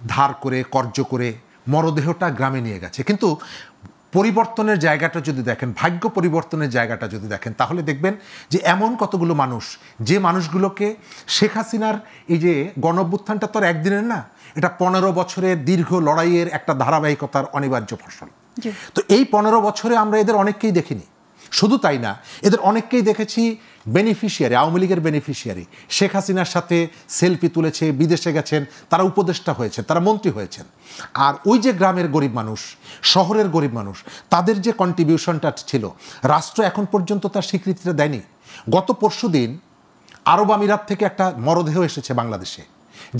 ধার করে কর্জ করে মরদেহটা গ্রামে নিয়ে গেছে। কিন্তু পরিবর্তনের জায়গাটা যদি দেখেন, ভাগ্য পরিবর্তনের জায়গাটা যদি দেখেন, তাহলে দেখবেন যে এমন কতগুলো মানুষ, যে মানুষগুলোকে শেখ হাসিনার এই যে গণঅভ্যুত্থানটা তো আর একদিনের না, এটা 15 বছরের দীর্ঘ লড়াইয়ের একটা ধারাবাহিকতার অনিবার্য ফসল। তো এই 15 বছরে আমরা এদের অনেককেই দেখিনি। শুধু তাই না, এদের অনেককেই দেখেছি বেনিফিশিয়ারি, আওয়ামী লীগের বেনিফিশিয়ারি। শেখ হাসিনার সাথে সেলফি তুলেছে, বিদেশে গেছেন, তারা উপদেষ্টা হয়েছেন, তারা মন্ত্রী হয়েছেন। আর ওই যে গ্রামের গরিব মানুষ, শহরের গরিব মানুষ, তাদের যে কন্ট্রিবিউশনটা ছিল, রাষ্ট্র এখন পর্যন্ত তার স্বীকৃতিটা দেয়নি। গত পরশুদিন আরব আমিরাত থেকে একটা মরদেহ এসেছে বাংলাদেশে,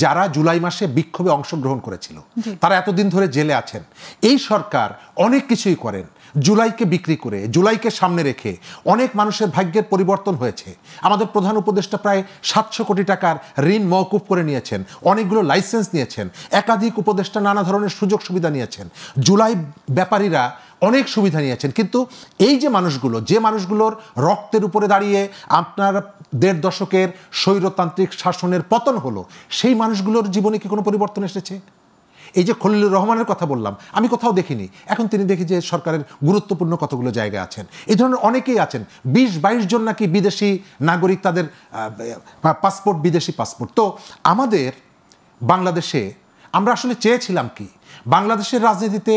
যারা জুলাই মাসে বিক্ষোভে অংশগ্রহণ করেছিল। তারা এতদিন ধরে জেলে আছেন। এই সরকার অনেক কিছুই করেন জুলাইকে বিক্রি করে, জুলাইকে সামনে রেখে। অনেক মানুষের ভাগ্যের পরিবর্তন হয়েছে। আমাদের প্রধান উপদেষ্টা প্রায় 700 কোটি টাকার ঋণ মওকুফ করে নিয়েছেন, অনেকগুলো লাইসেন্স নিয়েছেন, একাধিক উপদেষ্টা নানা ধরনের সুযোগ সুবিধা নিয়েছেন, জুলাই ব্যাপারীরা অনেক সুবিধা নিয়েছেন। কিন্তু এই যে মানুষগুলো, যে মানুষগুলোর রক্তের উপরে দাঁড়িয়ে আপনার 1.5 দশকের স্বৈরতান্ত্রিক শাসনের পতন হলো, সেই মানুষগুলোর জীবনে কি কোনো পরিবর্তন এসেছে? এই যে খলিলুর রহমানের কথা বললাম, আমি কোথাও দেখিনি। এখন তিনি দেখি যে সরকারের গুরুত্বপূর্ণ কতগুলো জায়গায় আছেন। এই ধরনের অনেকেই আছেন। 20-22 জন নাকি বিদেশি নাগরিক, তাদের পাসপোর্ট বিদেশি পাসপোর্ট। তো আমাদের বাংলাদেশে আমরা আসলে চেয়েছিলাম কি? বাংলাদেশের রাজনীতিতে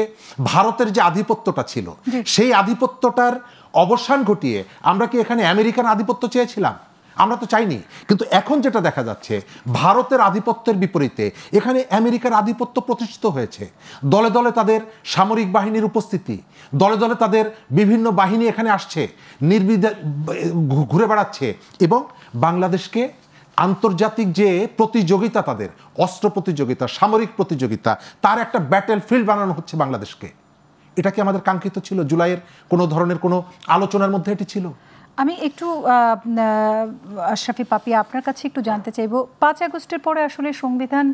ভারতের যে আধিপত্যটা ছিল, সেই আধিপত্যটার অবসান ঘটিয়ে আমরা কি এখানে আমেরিকান আধিপত্য চেয়েছিলাম? আমরা তো চাইনি। কিন্তু এখন যেটা দেখা যাচ্ছে, ভারতের আধিপত্যের বিপরীতে এখানে আমেরিকার আধিপত্য প্রতিষ্ঠিত হয়েছে। দলে দলে তাদের সামরিক বাহিনীর উপস্থিতি, দলে দলে তাদের বিভিন্ন বাহিনী এখানে আসছে, নির্বিধে ঘুরে বেড়াচ্ছে, এবং বাংলাদেশকে আন্তর্জাতিক যে প্রতিযোগিতা, তাদের অস্ত্র প্রতিযোগিতা, সামরিক প্রতিযোগিতা, তার একটা ব্যাটেল ফিল্ড বানানো হচ্ছে বাংলাদেশকে। এটা কি আমাদের কাঙ্ক্ষিত ছিল? জুলাইয়ের কোনো ধরনের কোনো আলোচনার মধ্যে এটি ছিল? আমি একটু আশরাফি পাপিয়া আপনার কাছে একটু জানতে চাইব, ৫ আগস্টের পরে আসলে সংবিধান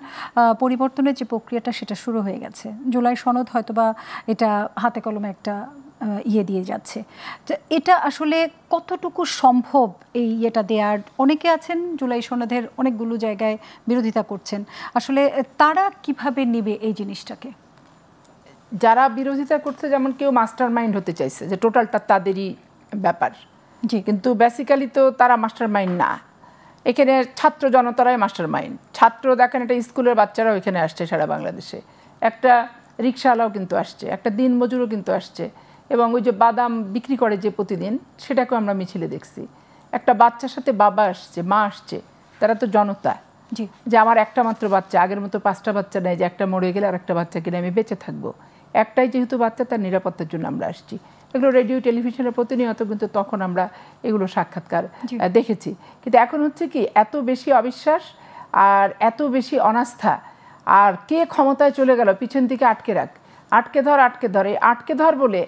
পরিবর্তনের যে প্রক্রিয়াটা সেটা শুরু হয়ে গেছে। জুলাই সনদ হয়তোবা এটা হাতে কলমে একটা দিয়ে যাচ্ছে। তো এটা আসলে কতটুকু সম্ভব এই ইয়েটা দেওয়ার? অনেকে আছেন জুলাই সনদের অনেকগুলো জায়গায় বিরোধিতা করছেন, আসলে তারা কিভাবে নেবে এই জিনিসটাকে? যারা বিরোধিতা করছে, যেমন কেউ মাস্টার মাইন্ড হতে চাইছে যে টোটালটা তাদেরই ব্যাপার, কিন্তু বেসিক্যালি তো তারা মাস্টার মাইন্ড না। এখানে ছাত্র জনতারাই মাস্টার মাইন্ড। ছাত্র দেখেন, একটা স্কুলের বাচ্চারাও এখানে আসছে সারা বাংলাদেশে, একটা রিক্সাওয়ালাও কিন্তু আসছে, একটা দিন মজুরও কিন্তু আসছে, এবং ওই যে বাদাম বিক্রি করে যে প্রতিদিন, সেটাকেও আমরা মিছিলে দেখছি। একটা বাচ্চার সাথে বাবা আসছে, মা আসছে, তারা তো জনতা। যে আমার একটা মাত্র বাচ্চা, আগের মতো 5টা বাচ্চা নেই যে একটা মরে গেলে আর একটা বাচ্চা কিনে আমি বেঁচে থাকবো। একটাই যেহেতু বাচ্চা, তার নিরাপত্তার জন্য আমরা আসছি। এগুলো রেডিও টেলিভিশনের প্রতিনিয়ত কিন্তু তখন আমরা এগুলো সাক্ষাৎকার দেখেছি। কিন্তু এখন হচ্ছে কি, এত বেশি অবিশ্বাস আর এত বেশি অনাস্থা, আর কে ক্ষমতায় চলে গেল পিছন থেকে আটকে রাখ, আটকে ধর, আটকে ধরে, আটকে ধর বলে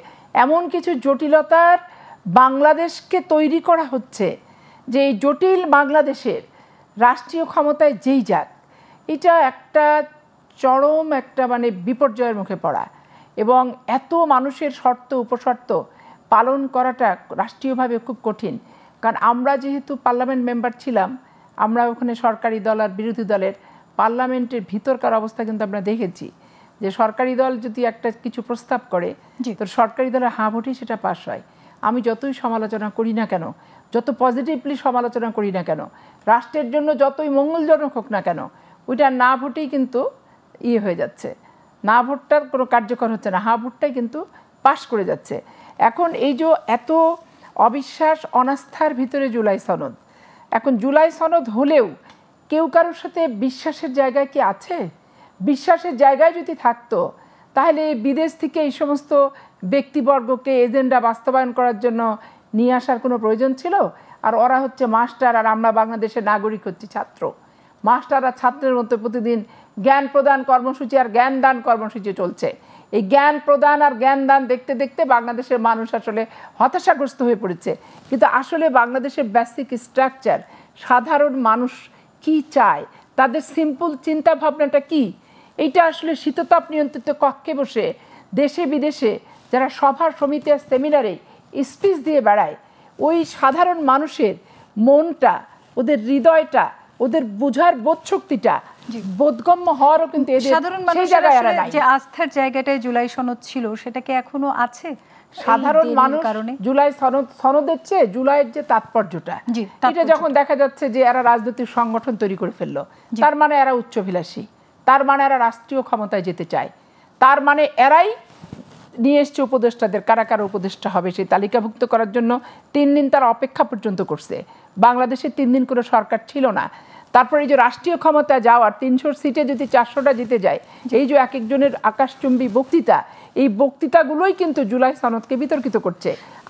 এমন কিছু জটিলতার বাংলাদেশকে তৈরি করা হচ্ছে যে এই জটিল বাংলাদেশের রাষ্ট্রীয় ক্ষমতায় যেই যাক, এটা একটা চরম একটা মানে বিপর্যয়ের মুখে পড়া। এবং এত মানুষের শর্ত উপশর্ত পালন করাটা রাষ্ট্রীয়ভাবে খুব কঠিন। কারণ আমরা যেহেতু পার্লামেন্ট মেম্বার ছিলাম, আমরা ওখানে সরকারি দল আর বিরোধী দলের পার্লামেন্টের ভিতরকার অবস্থা কিন্তু আমরা দেখেছি যে সরকারি দল যদি একটা কিছু প্রস্তাব করে, তো সরকারি দলের হাঁ ভোটেই সেটা পাস হয়। আমি যতই সমালোচনা করি না কেন, যত পজিটিভলি সমালোচনা করি না কেন, রাষ্ট্রের জন্য যতই মঙ্গলজনক হোক না কেন, ওইটা না ভোটেই কিন্তু হয়ে যাচ্ছে। না ভোটটার কোনো কার্যকর হচ্ছে না, হা ভোটটাই কিন্তু পাশ করে যাচ্ছে। এখন এই যে এত অবিশ্বাস অনাস্থার ভিতরে জুলাই সনদ, এখন জুলাই সনদ হলেও কেউ কারোর সাথে বিশ্বাসের জায়গায় কি আছে? বিশ্বাসের জায়গায় যদি থাকতো, তাহলে বিদেশ থেকে এই সমস্ত ব্যক্তিবর্গকে এজেন্ডা বাস্তবায়ন করার জন্য নিয়ে আসার কোনো প্রয়োজন ছিল? আর ওরা হচ্ছে মাস্টার, আর আমরা বাংলাদেশের নাগরিক হচ্ছি ছাত্র। মাস্টার আর ছাত্রের মধ্যে প্রতিদিন জ্ঞান প্রদান কর্মসূচি আর জ্ঞান দান কর্মসূচি চলছে। এই জ্ঞান প্রদান আর জ্ঞান দান দেখতে দেখতে বাংলাদেশের মানুষ আসলে হতাশাগ্রস্ত হয়ে পড়েছে। কিন্তু আসলে বাংলাদেশের বেসিক স্ট্রাকচার, সাধারণ মানুষ কি চায়, তাদের সিম্পল চিন্তা ভাবনাটা কি, এইটা আসলে শীততাপ নিয়ন্ত্রিত কক্ষে বসে দেশে বিদেশে যারা সভা সমিতি আর সেমিনারে স্পিচ দিয়ে বেড়ায়, ওই সাধারণ মানুষের মনটা, ওদের হৃদয়টা, ওদের বোঝার বোধ শক্তিটা, বোধগম্য হওয়ারও কিন্তু সাধারণ মানুষের যে আস্থার জায়গাটায় জুলাই সনদ ছিল, সেটা কি এখনো আছে? সাধারণ মানুষ জুলাই সনদের চেয়ে জুলাইয়ের যে তাৎপর্যটা, এটা যখন দেখা যাচ্ছে যে এরা রাজনৈতিক সংগঠন তৈরি করে ফেললো, তার মানে এরা উচ্চভিলাষী, তার মানে এরা রাষ্ট্রীয় ক্ষমতায় যেতে চায়, তার মানে এরাই নিয়ে এসছে উপদেষ্টাদের, কারা কারা উপদেষ্টা হবে সেই তালিকাভুক্ত করার জন্য 3 দিন তারা অপেক্ষা পর্যন্ত করছে। বাংলাদেশে 3 দিন করে সরকার ছিল না। তারপরে এই যে রাষ্ট্রীয় ক্ষমতায় যাওয়ার 300 সিটে যদি 400টা জিতে যায়, এই যে এক একজনের আকাশচুম্বী বক্তৃতা, এই বক্তৃতাগুলোই কিন্তু জুলাই সনদকে বিতর্কিত করছে,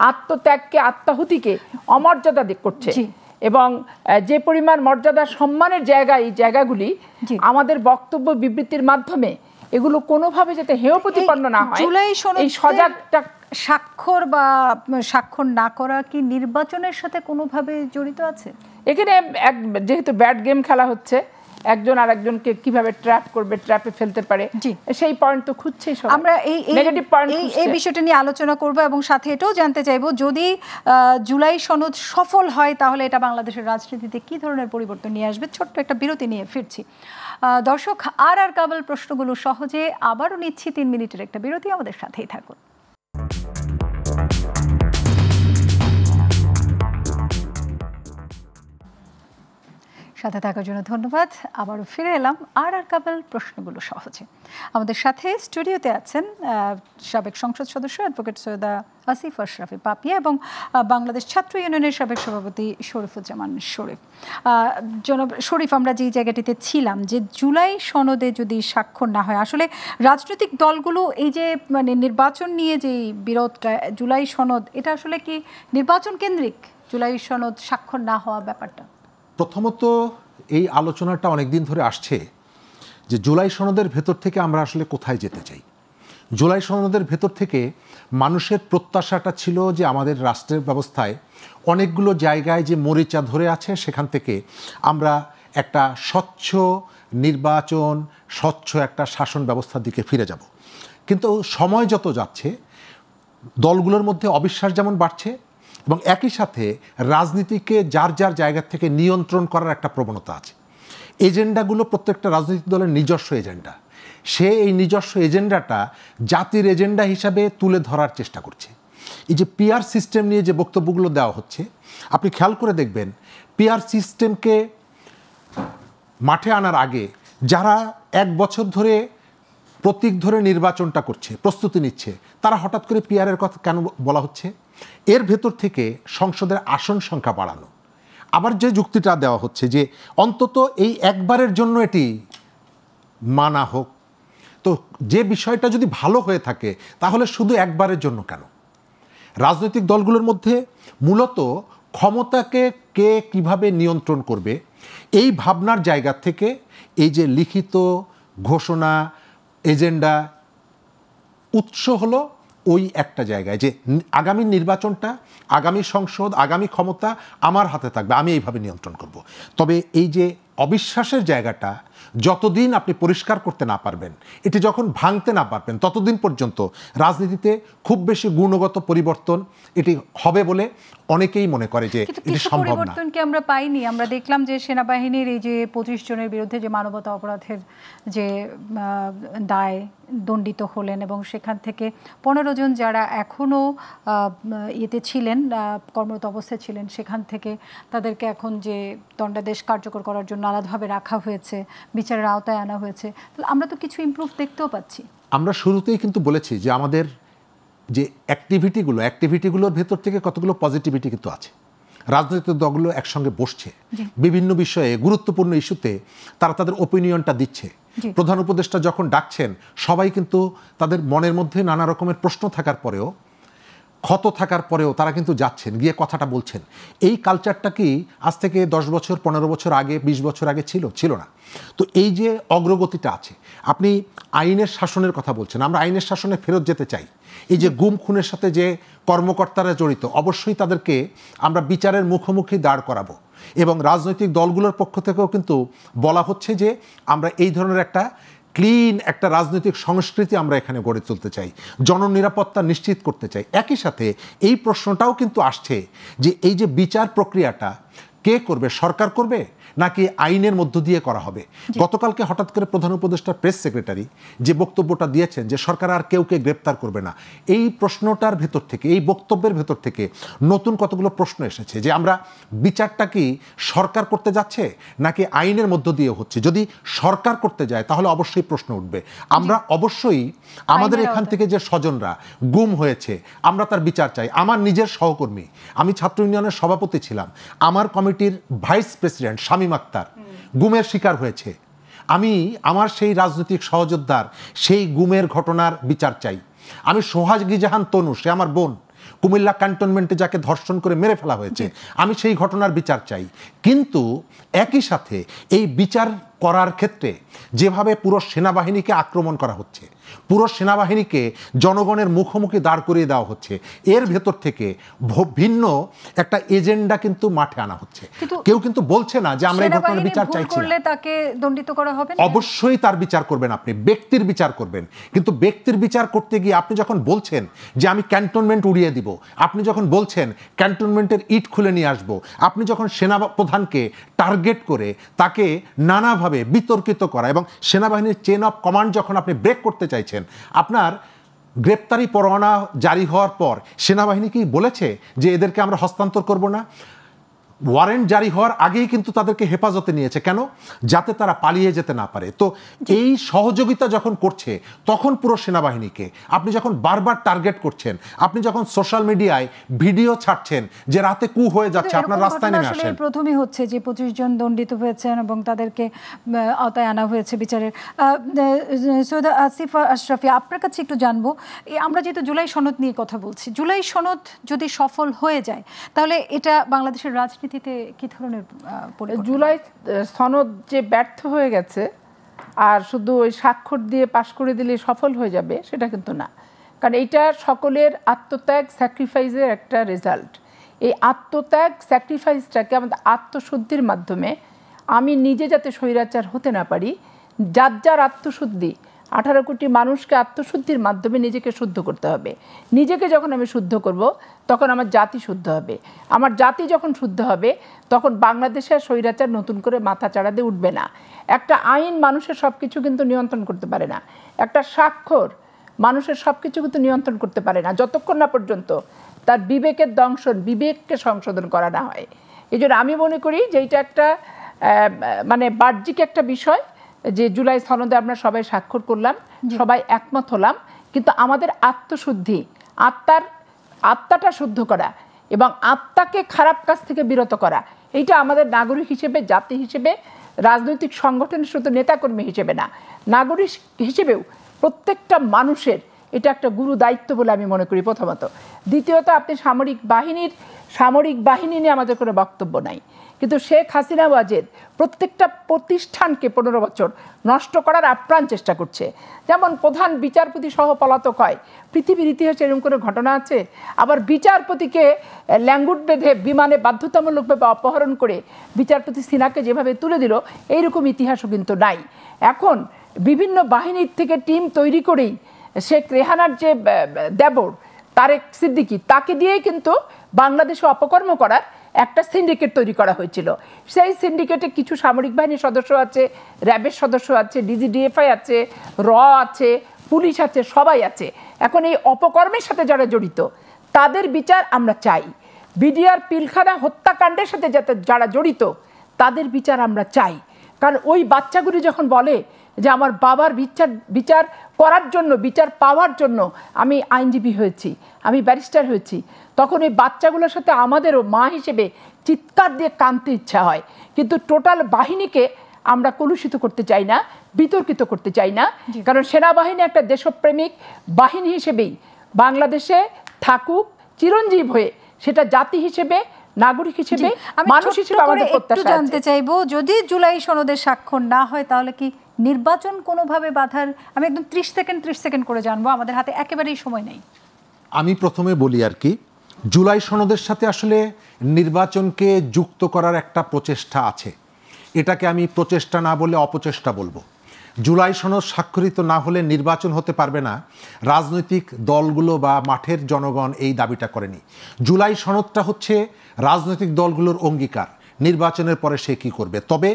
আত্মত্যাগকে, আত্মাহুতিকে অমর্যাদা করছে। এবং যে পরিমাণ মর্যাদা সম্মানের জায়গা, এই জায়গাগুলি আমাদের বক্তব্য বিবৃতির মাধ্যমে এগুলো কোনোভাবে যাতে হেয় প্রতিপন্ন না হয়, এই সজাগতা। স্বাক্ষর বা স্বাক্ষর না করা কি নির্বাচনের সাথে কোনোভাবে জড়িত আছে? এখানে যেহেতু ব্যাড গেম খেলা হচ্ছে, একজন আর একজনকে কিভাবে ট্র্যাপ করবে, ট্র্যাপে ফেলতে পারে, সেই পয়েন্ট তো খুঁজছেই সব। আমরা এই বিষয়টা নিয়ে আলোচনা করব এবং সাথে এটাও জানতে চাইবো, যদি জুলাই সনদ সফল হয় তাহলে এটা বাংলাদেশের রাজনীতিতে কি ধরনের পরিবর্তন নিয়ে আসবে। ছোট্ট একটা বিরতি নিয়ে ফিরছি। দর্শক, আর কাবল প্রশ্নগুলো সহজে আবারও নিচ্ছি 3 মিনিটের একটা বিরতি, আমাদের সাথেই থাকুন। সাথে থাকার জন্য ধন্যবাদ। আবারও ফিরে এলাম আর কাবল প্রশ্নগুলো সহজে। আমাদের সাথে স্টুডিওতে আছেন সাবেক সংসদ সদস্য অ্যাডভোকেট সৈয়দা আসিফ আশরাফি পাপিয়া এবং বাংলাদেশ ছাত্র ইউনিয়নের সাবেক সভাপতি শরীফুজ্জামান শরীফ। জনাব শরীফ, আমরা যেই জায়গাটিতে ছিলাম, যে জুলাই সনদে যদি স্বাক্ষর না হয়, আসলে রাজনৈতিক দলগুলো এই যে মানে নির্বাচন নিয়ে যেই বিরোধটা, জুলাই সনদ এটা আসলে কি নির্বাচন কেন্দ্রিক, জুলাই সনদ স্বাক্ষর না হওয়া ব্যাপারটা? প্রথমত এই আলোচনাটা অনেক দিন ধরে আসছে যে জুলাই সনদের ভেতর থেকে আমরা আসলে কোথায় যেতে চাই। জুলাই সনদের ভেতর থেকে মানুষের প্রত্যাশাটা ছিল যে আমাদের রাষ্ট্রের ব্যবস্থায় অনেকগুলো জায়গায় যে মরিচা ধরে আছে সেখান থেকে আমরা একটা স্বচ্ছ নির্বাচন, স্বচ্ছ একটা শাসন ব্যবস্থার দিকে ফিরে যাব। কিন্তু সময় যত যাচ্ছে দলগুলোর মধ্যে অবিশ্বাস যেমন বাড়ছে এবং একই সাথে রাজনীতিকে যার যার জায়গা থেকে নিয়ন্ত্রণ করার একটা প্রবণতা আছে। এজেন্ডাগুলো প্রত্যেকটা রাজনৈতিক দলের নিজস্ব এজেন্ডা, সে এই নিজস্ব এজেন্ডাটা জাতির এজেন্ডা হিসাবে তুলে ধরার চেষ্টা করছে। এই যে পিআর সিস্টেম নিয়ে যে বক্তব্যগুলো দেওয়া হচ্ছে, আপনি খেয়াল করে দেখবেন পিআর সিস্টেমকে মাঠে আনার আগে যারা 1 বছর ধরে প্রতীক ধরে নির্বাচনটা করছে, প্রস্তুতি নিচ্ছে, তারা হঠাৎ করে পিআরের কথা কেন বলা হচ্ছে? এর ভেতর থেকে সংসদের আসন সংখ্যা বাড়ানো। আবার যে যুক্তিটা দেওয়া হচ্ছে যে অন্তত এই একবারের জন্য এটি মানা হোক। তো যে বিষয়টা যদি ভালো হয়ে থাকে তাহলে শুধু একবারের জন্য কেন? রাজনৈতিক দলগুলোর মধ্যে মূলত ক্ষমতাকে কে কিভাবে নিয়ন্ত্রণ করবে এই ভাবনার জায়গা থেকে এই যে লিখিত ঘোষণা, এজেন্ডা উৎস হলো ওই একটা জায়গায় যে আগামী নির্বাচনটা, আগামী সংসদ, আগামী ক্ষমতা আমার হাতে থাকবে, আমি এইভাবে নিয়ন্ত্রণ করব। তবে এই যে অবিশ্বাসের জায়গাটা যতদিন আপনি পরিষ্কার করতে না পারবেন, এটি যখন ভাঙতে না পারবেন, ততদিন পর্যন্ত রাজনীতিতে খুব বেশি গুণগত পরিবর্তন এটি হবে বলে অনেকেই মনে করে যে এটি সম্ভব না। পরিবর্তন কি আমরা পাইনি? আমরা দেখলাম যে সেনাবাহিনীর এই যে 25 জনের বিরুদ্ধে যে মানবতা অপরাধের যে দায় দণ্ডিত হলেন এবং সেখান থেকে 15 জন যারা এখনও ইয়েতে ছিলেন, কর্মরত অবস্থায় ছিলেন, সেখান থেকে তাদেরকে এখন যে দণ্ডাদেশ কার্যকর করার জন্য আলাদাভাবে রাখা হয়েছে, বিচারের আওতায় আনা হয়েছে। তাহলে আমরা তো কিছু ইমপ্রুভ দেখতেও পাচ্ছি। আমরা শুরুতেই কিন্তু বলেছি যে আমাদের যে অ্যাক্টিভিটিগুলোর ভেতর থেকে কতগুলো পজিটিভিটি কিন্তু আছে। রাজনৈতিক দলগুলো একসঙ্গে বসছে, বিভিন্ন বিষয়ে গুরুত্বপূর্ণ ইস্যুতে তারা তাদের ওপিনিয়নটা দিচ্ছে। প্রধান উপদেষ্টা যখন ডাকছেন, সবাই কিন্তু তাদের মনের মধ্যে নানা রকমের প্রশ্ন থাকার পরেও, ক্ষত থাকার পরেও তারা কিন্তু যাচ্ছেন, গিয়ে কথাটা বলছেন। এই কালচারটা কি আজ থেকে 10 বছর, 15 বছর আগে, 20 বছর আগে ছিল না? তো এই যে অগ্রগতিটা আছে, আপনি আইনের শাসনের কথা বলছেন, আমরা আইনের শাসনে ফেরত যেতে চাই। এই যে গুম খুনের সাথে যে কর্মকর্তারা জড়িত, অবশ্যই তাদেরকে আমরা বিচারের মুখোমুখি দাঁড় করাবো। এবং রাজনৈতিক দলগুলোর পক্ষ থেকেও কিন্তু বলা হচ্ছে যে আমরা এই ধরনের একটা ক্লিন একটা রাজনৈতিক সংস্কৃতি আমরা এখানে গড়ে তুলতে চাই, জননিরাপত্তা নিশ্চিত করতে চাই। একই সাথে এই প্রশ্নটাও কিন্তু আসছে যে এই যে বিচার প্রক্রিয়াটা কে করবে? সরকার করবে নাকি আইনের মধ্য দিয়ে করা হবে? গতকালকে হঠাৎ করে প্রধান উপদেষ্টা প্রেস সেক্রেটারি যে বক্তব্যটা দিয়েছেন যে সরকার আর কেউকে গ্রেপ্তার করবে না, এই প্রশ্নটার ভেতর থেকে, এই বক্তব্যের ভেতর থেকে নতুন কতগুলো প্রশ্ন এসেছে যে আমরা বিচারটা কি সরকার করতে যাচ্ছে নাকি আইনের মধ্য দিয়ে হচ্ছে। যদি সরকার করতে যায় তাহলে অবশ্যই প্রশ্ন উঠবে। আমরা অবশ্যই আমাদের এখান থেকে যে স্বজনরা গুম হয়েছে, আমরা তার বিচার চাই। আমার নিজের সহকর্মী, আমি ছাত্র ইউনিয়নের সভাপতি ছিলাম, আমার কমিটির ভাইস প্রেসিডেন্ট শামীম আক্তার গুমের শিকার হয়েছে। আমি আমার সেই রাজনৈতিক সহযোদ্ধার সেই গুমের ঘটনার বিচার চাই। আমি সোহাগী জাহান তনু, সে আমার বোন, কুমিল্লা ক্যান্টনমেন্টে যাকে ধর্ষণ করে মেরে ফেলা হয়েছে, আমি সেই ঘটনার বিচার চাই। কিন্তু একই সাথে এই বিচার করার ক্ষেত্রে যেভাবে পুরো সেনাবাহিনীকে আক্রমণ করা হচ্ছে, পুরো সেনাবাহিনীকে জনগণের মুখোমুখি দাঁড় করিয়ে দেওয়া হচ্ছে, এর ভেতর থেকে ভিন্ন একটা এজেন্ডা কিন্তু মাঠে আনা হচ্ছে। কেউ কিন্তু বলছে না যে আমরা এই ঘটনার বিচার চাইছি না। তাকে দণ্ডিত করা হবে, অবশ্যই তার বিচার করবেন, আপনি ব্যক্তির বিচার করবেন। কিন্তু ব্যক্তির বিচার করতে গিয়ে আপনি যখন বলছেন যে আমি ক্যান্টনমেন্ট উড়িয়ে দিব, আপনি যখন বলছেন ক্যান্টনমেন্টের ইট খুলে নিয়ে আসবো, আপনি যখন সেনা প্রধানকে টার্গেট করে তাকে নানাভাবে বিতর্কিত করা এবং সেনাবাহিনীর চেন অফ কমান্ড যখন আপনি ব্রেক করতে চাইছেন, আপনার গ্রেপ্তারি পরোয়ানা জারি হওয়ার পর সেনাবাহিনী কি বলেছে যে এদেরকে আমরা হস্তান্তর করব না? ওয়ারেন্ট জারি হওয়ার আগেই কিন্তু তাদেরকে হেফাজতে নিয়েছে। কেন? যাতে তারা পালিয়ে যেতে না পারে। তো এই সহযোগিতা যখন করছে তখন পুরো সেনাবাহিনীকে আপনি যখন বারবার টার্গেট করছেন, আপনি যখন সোশ্যাল মিডিয়ায় ভিডিও ছাড়ছেন যে রাতে কু হয়ে যাচ্ছে, আপনার রাস্তায় নেমে আসেন। প্রথমেই হচ্ছে যে 25 জন দণ্ডিত হয়েছেন এবং তাদেরকে আওতায় আনা হয়েছে বিচারের। সৈয়দ আসিফ আশরাফি, আপনার কাছে একটু জানবো, আমরা যেহেতু জুলাই সনদ নিয়ে কথা বলছি, জুলাই সনদ যদি সফল হয়ে যায় তাহলে এটা বাংলাদেশের রাজনীতি কি ধরনের? জুলাই সনদ যে ব্যর্থ হয়ে গেছে আর শুধু ওই স্বাক্ষর দিয়ে পাশ করে দিলে সফল হয়ে যাবে সেটা কিন্তু না, কারণ এইটা সকলের আত্মত্যাগ স্যাক্রিফাইসের একটা রেজাল্ট। এই আত্মত্যাগ স্যাক্রিফাইসটাকে আমাদের আত্মশুদ্ধির মাধ্যমে আমি নিজে যাতে স্বৈরাচার হতে না পারি, যার যার আত্মশুদ্ধি, 18 কোটি মানুষকে আত্মশুদ্ধির মাধ্যমে নিজেকে শুদ্ধ করতে হবে। নিজেকে যখন আমি শুদ্ধ করব তখন আমার জাতি শুদ্ধ হবে। আমার জাতি যখন শুদ্ধ হবে তখন বাংলাদেশের স্বৈরাচার নতুন করে মাথা চাড়া দিয়ে উঠবে না। একটা আইন মানুষের সব কিছু কিন্তু নিয়ন্ত্রণ করতে পারে না, একটা স্বাক্ষর মানুষের সব কিছু কিন্তু নিয়ন্ত্রণ করতে পারে না যতক্ষণ না পর্যন্ত তার বিবেকের দংশন, বিবেককে সংশোধন করা না হয়। এই জন্য আমি মনে করি যে এটা একটা মানে বাহ্যিক একটা বিষয় যে জুলাই সনদে আমরা সবাই স্বাক্ষর করলাম, সবাই একমত হলাম, কিন্তু আমাদের আত্মশুদ্ধি, আত্মাটা শুদ্ধ করা এবং আত্মাকে খারাপ কাজ থেকে বিরত করা, এইটা আমাদের নাগরিক হিসেবে, জাতি হিসেবে, রাজনৈতিক সংগঠনের শুধু নেতাকর্মী হিসেবে না, নাগরিক হিসেবেও প্রত্যেকটা মানুষের এটা একটা গুরু দায়িত্ব বলে আমি মনে করি প্রথমত। দ্বিতীয়ত, আপনি সামরিক বাহিনী নিয়ে আমাদের কোনো বক্তব্য নাই, কিন্তু শেখ হাসিনা ওয়াজেদ প্রত্যেকটা প্রতিষ্ঠানকে 15 বছর নষ্ট করার আপ্রাণ চেষ্টা করছে। যেমন প্রধান বিচারপতি সহ পলাতক হয়, পৃথিবীর ইতিহাসে এরকম কোনো ঘটনা আছে? আবার বিচারপতিকে ল্যাঙ্গুট বেঁধে বিমানে বাধ্যতামূলকভাবে অপহরণ করে বিচারপতি সিনহাকে যেভাবে তুলে দিল, এইরকম ইতিহাসও কিন্তু নাই। এখন বিভিন্ন বাহিনীর থেকে টিম তৈরি করেই শেখ রেহানার যে দেবর তারেক সিদ্দিকী, তাকে দিয়েই কিন্তু বাংলাদেশে অপকর্ম করার একটা সিন্ডিকেট তৈরি করা হয়েছিল। সেই সিন্ডিকেটে কিছু সামরিক বাহিনীর সদস্য আছে, র্যাবের সদস্য আছে, ডিজিডিএফআই আছে, র আছে, পুলিশ আছে, সবাই আছে। এখন এই অপকর্মের সাথে যারা জড়িত তাদের বিচার আমরা চাই। বিডিআর পিলখানা হত্যাকাণ্ডের সাথে যারা জড়িত তাদের বিচার আমরা চাই। কারণ ওই বাচ্চাগুলি যখন বলে যে আমার বাবার বিচার করার জন্য, বিচার পাওয়ার জন্য আমি আইনজীবী হয়েছি, আমি ব্যারিস্টার হয়েছি, তখন এই বাচ্চাগুলোর সাথে আমাদেরও মা হিসেবে চিৎকার দিয়ে কাঁদতে ইচ্ছা হয়। কিন্তু টোটাল বাহিনীকে আমরা কলুষিত করতে চাই না, বিতর্কিত করতে চাই না, কারণ সেনাবাহিনী একটা দেশপ্রেমিক বাহিনী হিসেবেই বাংলাদেশে থাকুক চিরঞ্জীব হয়ে, সেটা জাতি হিসেবে, নাগরিক হিসেবে, মানুষ হিসেবে আমাদের প্রত্যাশা আছে। জানতে চাইবো, যদি জুলাই সনদের স্বাক্ষর না হয় তাহলে কি নির্বাচন কোনোভাবে বাধার? আমি একদম 30 সেকেন্ড করে জানবো, আমাদের হাতে একেবারেই সময় নেই। আমি প্রথমে বলি আর কি, জুলাই সনদের সাথে আসলে নির্বাচনকে যুক্ত করার একটা প্রচেষ্টা আছে। এটাকে আমি প্রচেষ্টা না বলে অপচেষ্টা বলবো। জুলাই সনদ স্বাক্ষরিত না হলে নির্বাচন হতে পারবে না, রাজনৈতিক দলগুলো বা মাঠের জনগণ এই দাবিটা করেনি। জুলাই সনদটা হচ্ছে রাজনৈতিক দলগুলোর অঙ্গীকার নির্বাচনের পরে সে কী করবে। তবে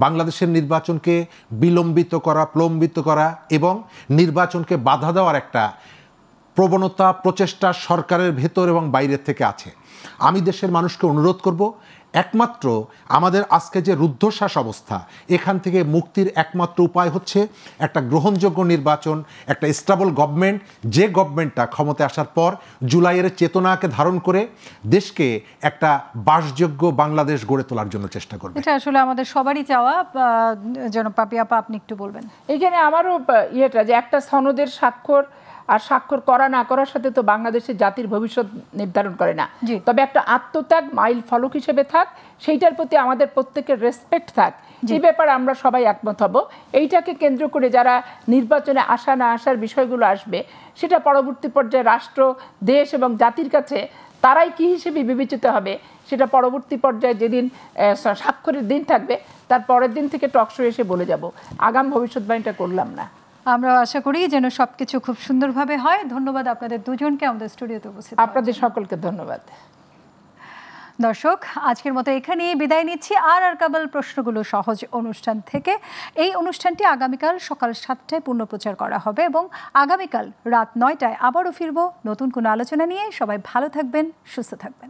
বাংলাদেশের নির্বাচনকে বিলম্বিত করা, প্রলম্বিত করা এবং নির্বাচনকে বাধা দেওয়ার একটা প্রবণতা, প্রচেষ্টা সরকারের ভেতর এবং বাইরের থেকে আছে। আমি দেশের মানুষকে অনুরোধ করব, একমাত্র আমাদের আজকে যে রুদ্ধশ্বাস অবস্থা, এখান থেকে মুক্তির একমাত্র উপায় হচ্ছে একটা গ্রহণযোগ্য নির্বাচন, একটা স্টেবল গভর্নমেন্ট, যে গভর্নমেন্টটা ক্ষমতায় আসার পর জুলাইয়ের চেতনাকে ধারণ করে দেশকে একটা বাসযোগ্য বাংলাদেশ গড়ে তোলার জন্য চেষ্টা করবে। এটা আসলে আমাদের সবারই চাওয়া। যেন পাপিয়া আপা, আপনি একটু বলবেন। এইখানে আমারও ইয়েটা যে একটা সনদের স্বাক্ষর আর স্বাক্ষর করা না করার সাথে তো বাংলাদেশের জাতির ভবিষ্যৎ নির্ধারণ করে না। তবে একটা আত্মত্যাগ মাইল ফলক হিসেবে থাক, সেইটার প্রতি আমাদের প্রত্যেকের রেসপেক্ট থাক, এই ব্যাপারে আমরা সবাই একমত হব। এইটাকে কেন্দ্র করে যারা নির্বাচনে আসা না আসার বিষয়গুলো আসবে, সেটা পরবর্তী পর্যায়ে রাষ্ট্র, দেশ এবং জাতির কাছে তারাই কী হিসেবে বিবেচিত হবে, সেটা পরবর্তী পর্যায়ে যেদিন স্বাক্ষরের দিন থাকবে তার পরের দিন থেকে টকশো এসে বলে যাব। আগাম ভবিষ্যৎবাণীটা করলাম না। আমরা আশা করি যেন সবকিছু খুব সুন্দরভাবে হয়। ধন্যবাদ আপনাদের দুজনকে আমাদের স্টুডিওতে উপস্থিত। আপনাদের সকলকে ধন্যবাদ। দর্শক, আজকের মতো এখানেই বিদায় নিচ্ছি আর কাবল প্রশ্নগুলো সহজ অনুষ্ঠান থেকে। এই অনুষ্ঠানটি আগামীকাল সকাল 7টায় পুনঃপ্রচার করা হবে এবং আগামীকাল রাত 9টায় আবারও ফিরব নতুন কোনো আলোচনা নিয়ে। সবাই ভালো থাকবেন, সুস্থ থাকবেন।